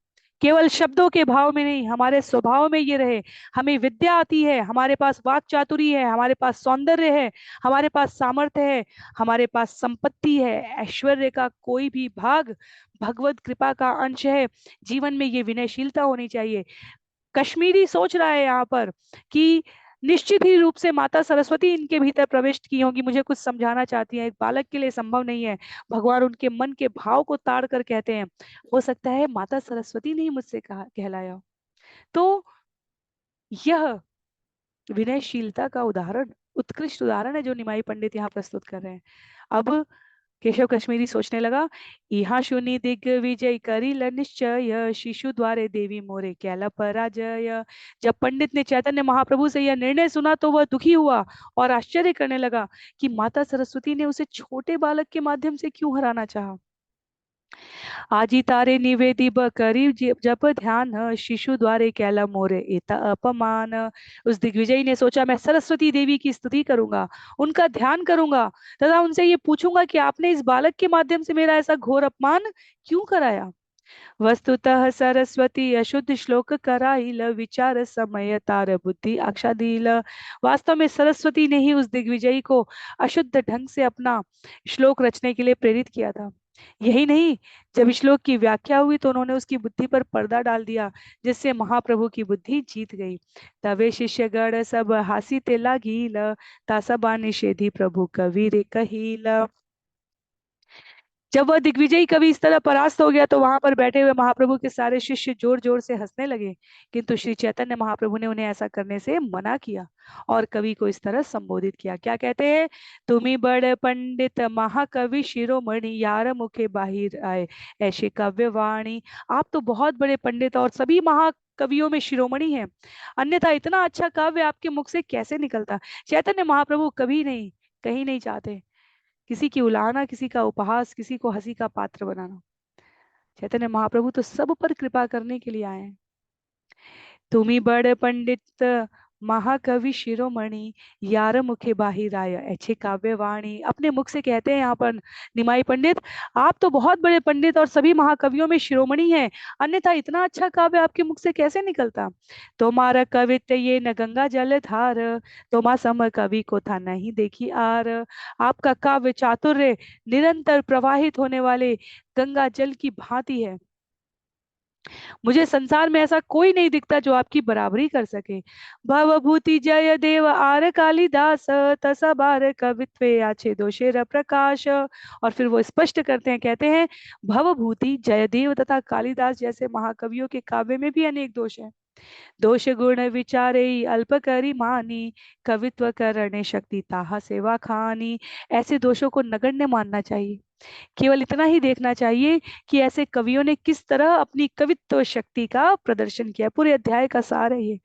केवल शब्दों के भाव में नहीं, हमारे स्वभाव में ये रहे। हमें विद्या आती है, हमारे पास वाक चातुरी है, हमारे पास सौंदर्य है, हमारे पास सामर्थ्य है, हमारे पास संपत्ति है, ऐश्वर्य का कोई भी भाग भगवत कृपा का अंश है। जीवन में ये विनयशीलता होनी चाहिए। कश्मीरी सोच रहा है यहाँ पर कि निश्चित ही रूप से माता सरस्वती इनके भीतर प्रवेश की होंगी, मुझे कुछ समझाना चाहती है। एक बालक के लिए संभव नहीं है। भगवान उनके मन के भाव को ताड़ कर कहते हैं, हो सकता है माता सरस्वती ने ही मुझसे कहा कहलाया हो। तो यह विनयशीलता का उदाहरण, उत्कृष्ट उदाहरण है जो निमाई पंडित यहाँ प्रस्तुत कर रहे हैं। अब केशव कश्मीरी सोचने लगा, यहाँ शुनि दिग्विजय करिल निश्चय, शिशु द्वारे देवी मोरे कैला पराजय। जब पंडित ने चैतन्य महाप्रभु से यह निर्णय सुना तो वह दुखी हुआ और आश्चर्य करने लगा कि माता सरस्वती ने उसे छोटे बालक के माध्यम से क्यों हराना चाहा। आजी तारे निवेदी करी जप ध्यान, शिशु द्वारे कैला मोरे एता अपमान। उस दिग्विजयी ने सोचा, मैं सरस्वती देवी की स्तुति करूंगा, उनका ध्यान करूंगा तथा उनसे ये पूछूंगा कि आपने इस बालक के माध्यम से मेरा ऐसा घोर अपमान क्यों कराया। वस्तुतः सरस्वती अशुद्ध श्लोक कराइल, विचार समय तार बुद्धि आक्षादील। वास्तव में सरस्वती ने ही उस दिग्विजयी को अशुद्ध ढंग से अपना श्लोक रचने के लिए प्रेरित किया था। यही नहीं, जब श्लोक की व्याख्या हुई तो उन्होंने उसकी बुद्धि पर पर्दा डाल दिया, जिससे महाप्रभु की बुद्धि जीत गई। तवे शिष्यगण सब हासी ते लागील, तासबा निषेधी प्रभु कवि कहील। जब वह दिग्विजयी कवि इस तरह परास्त हो गया तो वहां पर बैठे हुए महाप्रभु के सारे शिष्य जोर जोर से हंसने लगे, किंतु श्री चैतन्य महाप्रभु ने उन्हें ऐसा करने से मना किया और कवि को इस तरह संबोधित किया। क्या कहते हैं? तुम्ही बड़ पंडित महाकवि शिरोमणि, यार मुखे बाहिर आए ऐसे काव्य वाणी। आप तो बहुत बड़े पंडित और सभी महाकवियों में शिरोमणि हैं, अन्यथा इतना अच्छा काव्य आपके मुख से कैसे निकलता। चैतन्य महाप्रभु कभी नहीं, कहीं नहीं चाहते किसी की उलाहना, किसी का उपहास, किसी को हंसी का पात्र बनाना। चैतन्य महाप्रभु तो सब पर कृपा करने के लिए आए हैं। तुम्ही बड़ पंडित महाकवि शिरोमणि, यार मुखे बाहिर आय ऐसे काव्यवाणी। अपने मुख से कहते हैं यहाँ पर निमाई पंडित, आप तो बहुत बड़े पंडित और सभी महाकवियों में शिरोमणि हैं, अन्यथा इतना अच्छा काव्य आपके मुख से कैसे निकलता। तुम्हारा कवित्व ये न गंगा जल धार, तुम्हा सम कवि को था नहीं देखी आर। आपका काव्य चातुर्य निरंतर प्रवाहित होने वाले गंगा जल की भांति है। मुझे संसार में ऐसा कोई नहीं दिखता जो आपकी बराबरी कर सके। भवभूति जय देव आर कालिदास, तसा बार कवित्वे आछे दोषेर प्रकाश। और फिर वो स्पष्ट करते हैं, कहते हैं भवभूति जयदेव तथा कालिदास जैसे महाकवियों के काव्य में भी अनेक दोष हैं। दोष गुण विचारे अल्प करी मानी, कवित्व करने शक्ति ताहा सेवा खानी। ऐसे दोषों को नगण्य मानना चाहिए। केवल इतना ही देखना चाहिए कि ऐसे कवियों ने किस तरह अपनी कवित्व शक्ति का प्रदर्शन किया। पूरे अध्याय का सार है ये।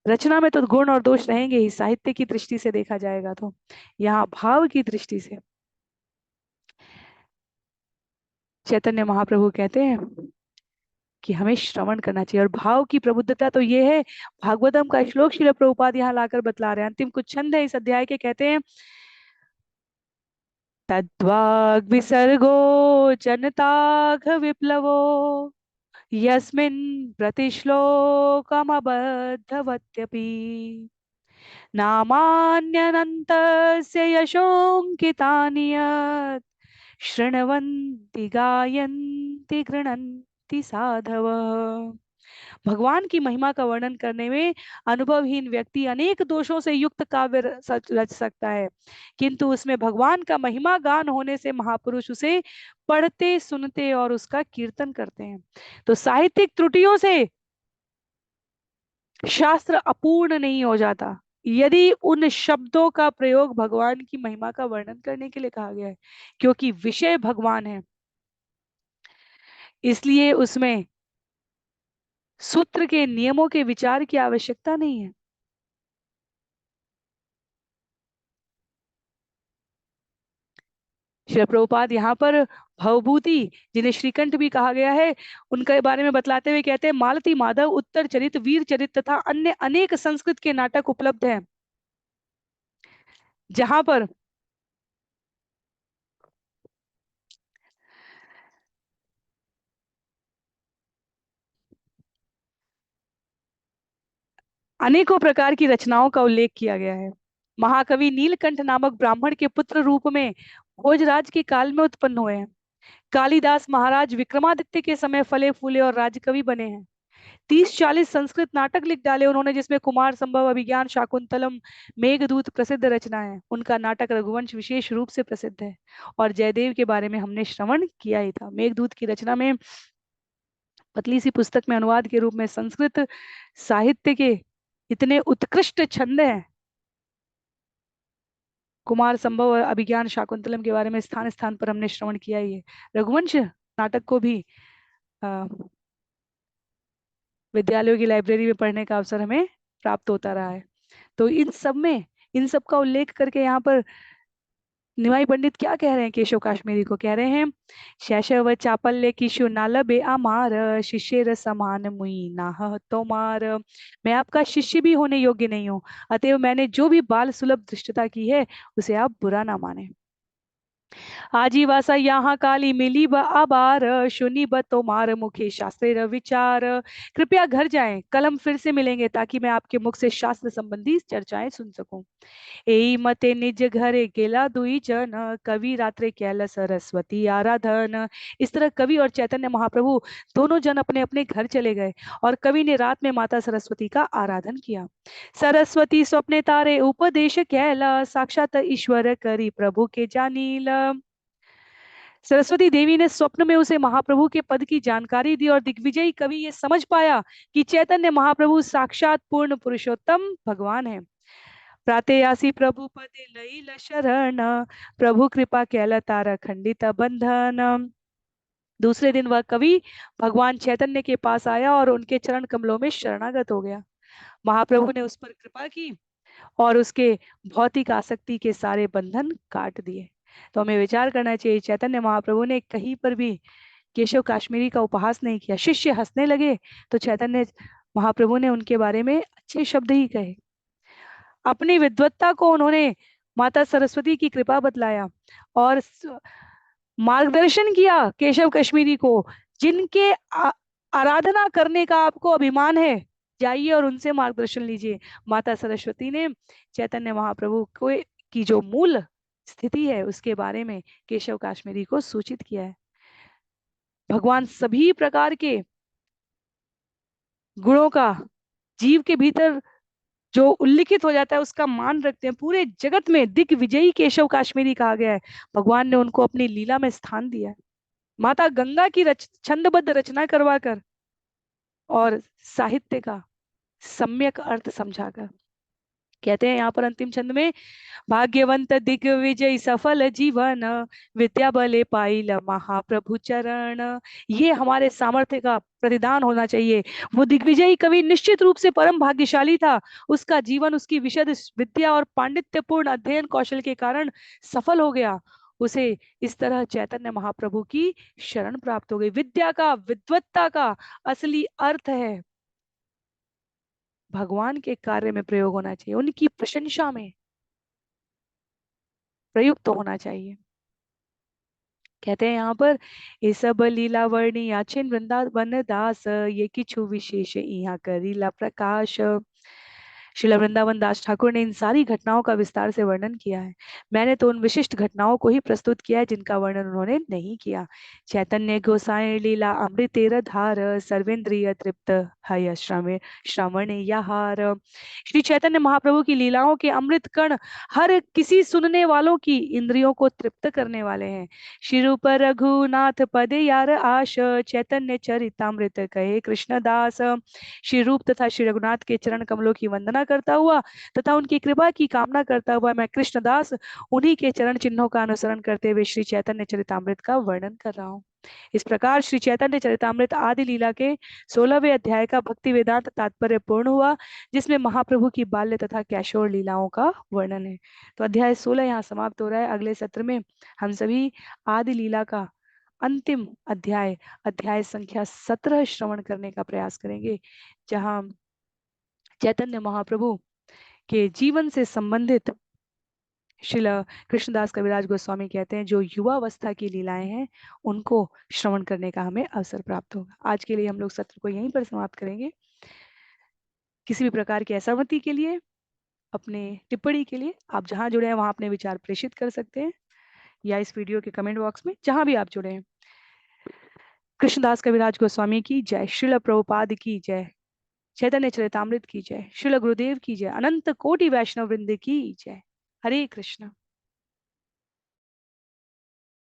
रचना में तो गुण और दोष रहेंगे ही, साहित्य की दृष्टि से देखा जाएगा तो। यहाँ भाव की दृष्टि से चैतन्य महाप्रभु कहते हैं कि हमें श्रवण करना चाहिए। और भाव की प्रबुद्धता तो ये है, भागवतम का श्लोक श्रील प्रभुपाद यहाँ लाकर बतला रहे हैं। अंतिम कुछ छंद है इस अध्याय के, कहते हैं तद्वाग् विसर्गो जनताघ विप्लवो यस्मिन् प्रतिश्लोकमबद्धवत्यपि नामान्यनन्तस्य यशोऽङ्कितानि यत् शृण्वन्ति गायन्ति गृह्णन्ति साधवः। भगवान की महिमा का वर्णन करने में अनुभवहीन व्यक्ति अनेक दोषों से युक्त काव्य रच सकता है, किंतु उसमें भगवान का महिमा गान होने से महापुरुष उसे पढ़ते सुनते और उसका कीर्तन करते हैं। तो साहित्यिक त्रुटियों से शास्त्र अपूर्ण नहीं हो जाता यदि उन शब्दों का प्रयोग भगवान की महिमा का वर्णन करने के लिए कहा गया है, क्योंकि विषय भगवान है, इसलिए उसमें सूत्र के नियमों के विचार की आवश्यकता नहीं है। श्री प्रभुपाद यहाँ पर भवभूति, जिन्हें श्रीकंठ भी कहा गया है, उनके बारे में बतलाते हुए कहते हैं, मालती माधव, उत्तर चरित, वीर चरित तथा अन्य अनेक संस्कृत के नाटक उपलब्ध हैं, जहां पर अनेकों प्रकार की रचनाओं का उल्लेख किया गया है। महाकवि नीलकंठ नामक ब्राह्मण के पुत्र रूप में भोजराज के काल में उत्पन्न हुए हैं। कालिदास महाराज विक्रमादित्य के समय फले फूले और राजकवि बने हैं। 30-40 संस्कृत नाटक लिख डाले उन्होंने, जिसमें कुमार संभव, अभिज्ञान शाकुंतलम, मेघदूत प्रसिद्ध रचना है। उनका नाटक रघुवंश विशेष रूप से प्रसिद्ध है और जयदेव के बारे में हमने श्रवण किया ही था। मेघदूत की रचना में पतली सी पुस्तक में अनुवाद के रूप में संस्कृत साहित्य के इतने उत्कृष्ट छंद हैं। कुमार संभव और अभिज्ञान शाकुंतलम के बारे में स्थान स्थान पर हमने श्रवण किया ही है। रघुवंश नाटक को भी विद्यालयों की लाइब्रेरी में पढ़ने का अवसर हमें प्राप्त होता रहा है। तो इन सब में इन सब का उल्लेख करके यहाँ पर निमाई पंडित क्या कह रहे हैं, केशव काश्मीरी को कह रहे हैं, शैशव चापल्य किशु नालबे अमार शिष्य समान मुई नाह तोमार। मैं आपका शिष्य भी होने योग्य नहीं हूँ, अतएव मैंने जो भी बाल सुलभ दृष्टता की है उसे आप बुरा ना माने। आजीवासा यहाँ काली मिली ब आबार सुनी ब तोमार मुखे शास्त्र विचार। कृपया घर जाएं, कलम फिर से मिलेंगे ताकि मैं आपके मुख से शास्त्र संबंधी चर्चाएं सुन सकूं। एई मते निज घरे गेला दुई जन कवि रात्रे कैल सरस्वती आराधन। इस तरह कवि और चैतन्य महाप्रभु दोनों जन अपने अपने घर चले गए और कवि ने रात में माता सरस्वती का आराधन किया। सरस्वती स्वप्ने तारे उपदेश कैला साक्षात ईश्वर करी प्रभु के जानील। सरस्वती देवी ने स्वप्न में उसे महाप्रभु के पद की जानकारी दी और दिग्विजयी कवि ये समझ पाया कि चैतन्य महाप्रभु साक्षात पूर्ण पुरुषोत्तम भगवान है। प्रातेयासी प्रभु पदे लई शरण प्रभु कृपा कैल तारा खंडित बंधन। दूसरे दिन वह कवि भगवान चैतन्य के पास आया और उनके चरण कमलों में शरणागत हो गया। महाप्रभु ने उस पर कृपा की और उसके भौतिक आसक्ति के सारे बंधन काट दिए। तो हमें विचार करना चाहिए, चैतन्य महाप्रभु ने कहीं पर भी केशव काश्मीरी का उपहास नहीं किया। शिष्य हंसने लगे तो चैतन्य महाप्रभु ने उनके बारे में अच्छे शब्द ही कहे। अपनी विद्वत्ता को उन्होंने माता सरस्वती की कृपा बतलाया और मार्गदर्शन किया केशव कश्मीरी को, जिनके आराधना करने का आपको अभिमान है, जाइए और उनसे मार्गदर्शन लीजिए। माता सरस्वती ने चैतन्य महाप्रभु को की जो मूल स्थिति है उसके बारे में केशव काश्मीरी को सूचित किया है। भगवान सभी प्रकार के गुणों का जीव के भीतर जो उल्लिखित हो जाता है उसका मान रखते हैं। पूरे जगत में दिग्विजयी केशव काश्मीरी कहा गया है। भगवान ने उनको अपनी लीला में स्थान दिया है। माता गंगा की छंदबद्ध रचना करवाकर और साहित्य का सम्यक अर्थ समझाकर। कहते हैं यहाँ पर अंतिम छंद में, भाग्यवंत दिग्विजय सफल जीवन विद्या बले पाइल महाप्रभु चरण। ये हमारे सामर्थ्य का प्रतिदान होना चाहिए। वो दिग्विजयी कवि निश्चित रूप से परम भाग्यशाली था। उसका जीवन उसकी विशद विद्या और पांडित्यपूर्ण अध्ययन कौशल के कारण सफल हो गया। उसे इस तरह चैतन्य महाप्रभु की शरण प्राप्त हो गई। विद्या का, विद्वत्ता का असली अर्थ है भगवान के कार्य में प्रयोग होना चाहिए, उनकी प्रशंसा में प्रयुक्त होना चाहिए। कहते हैं यहाँ पर, ये सब लीला वर्णी आचिन वृंदावन दास, ये किछु विशेष यहाँ करीला प्रकाश। श्रील वृंदावन दास ठाकुर ने इन सारी घटनाओं का विस्तार से वर्णन किया है। मैंने तो उन विशिष्ट घटनाओं को ही प्रस्तुत किया है जिनका वर्णन उन्होंने नहीं किया। चैतन्य गोसाई लीला अमृतेर धार, सर्वेंद्रिय तृप्त हय श्रवण यहार। श्री चैतन्य महाप्रभु की लीलाओं के अमृत कण हर किसी सुनने वालों की इंद्रियों को तृप्त करने वाले हैं। श्री रूप रघुनाथ पदे यार आश, चैतन्य चरितामृत कहे कृष्णदास। श्री रूप तथा श्री रघुनाथ के चरण कमलों की वंदना करता हुआ तथा उनकी कृपा की कामना करता हुआ मैं कृष्णदास उन्हीं के चरण चिन्हों का अनुसरण करते हुए श्री चैतन्य चरितामृत का वर्णन कर रहा हूँ। इस प्रकार श्री चैतन्य चरितामृत आदि लीला के 16वें अध्याय का भक्ति वेदांत तात्पर्य पूर्ण हुआ, जिसमें महाप्रभु की बाल्य तथा कैशोर लीलाओं का वर्णन है। तो अध्याय 16 यहाँ समाप्त हो रहा है। अगले सत्र में हम सभी आदि लीला का अंतिम अध्याय, अध्याय संख्या 17 श्रवण करने का प्रयास करेंगे, जहां चैतन्य महाप्रभु के जीवन से संबंधित श्रील कृष्णदास कविराज गोस्वामी कहते हैं जो युवावस्था की लीलाएं हैं उनको श्रवण करने का हमें अवसर प्राप्त होगा। आज के लिए हम लोग सत्र को यहीं पर समाप्त करेंगे। किसी भी प्रकार की असहमति के लिए, अपने टिप्पणी के लिए आप जहां जुड़े हैं वहां अपने विचार प्रेषित कर सकते हैं, या इस वीडियो के कमेंट बॉक्स में जहां भी आप जुड़े हैं। कृष्णदास कविराज गोस्वामी की जय, श्रील प्रभुपाद की जय, चैतन्य चरितामृत की जय, श्रील गुरुदेव की जय, अनंत कोटि वैष्णव वृंद की जय। हरे कृष्ण।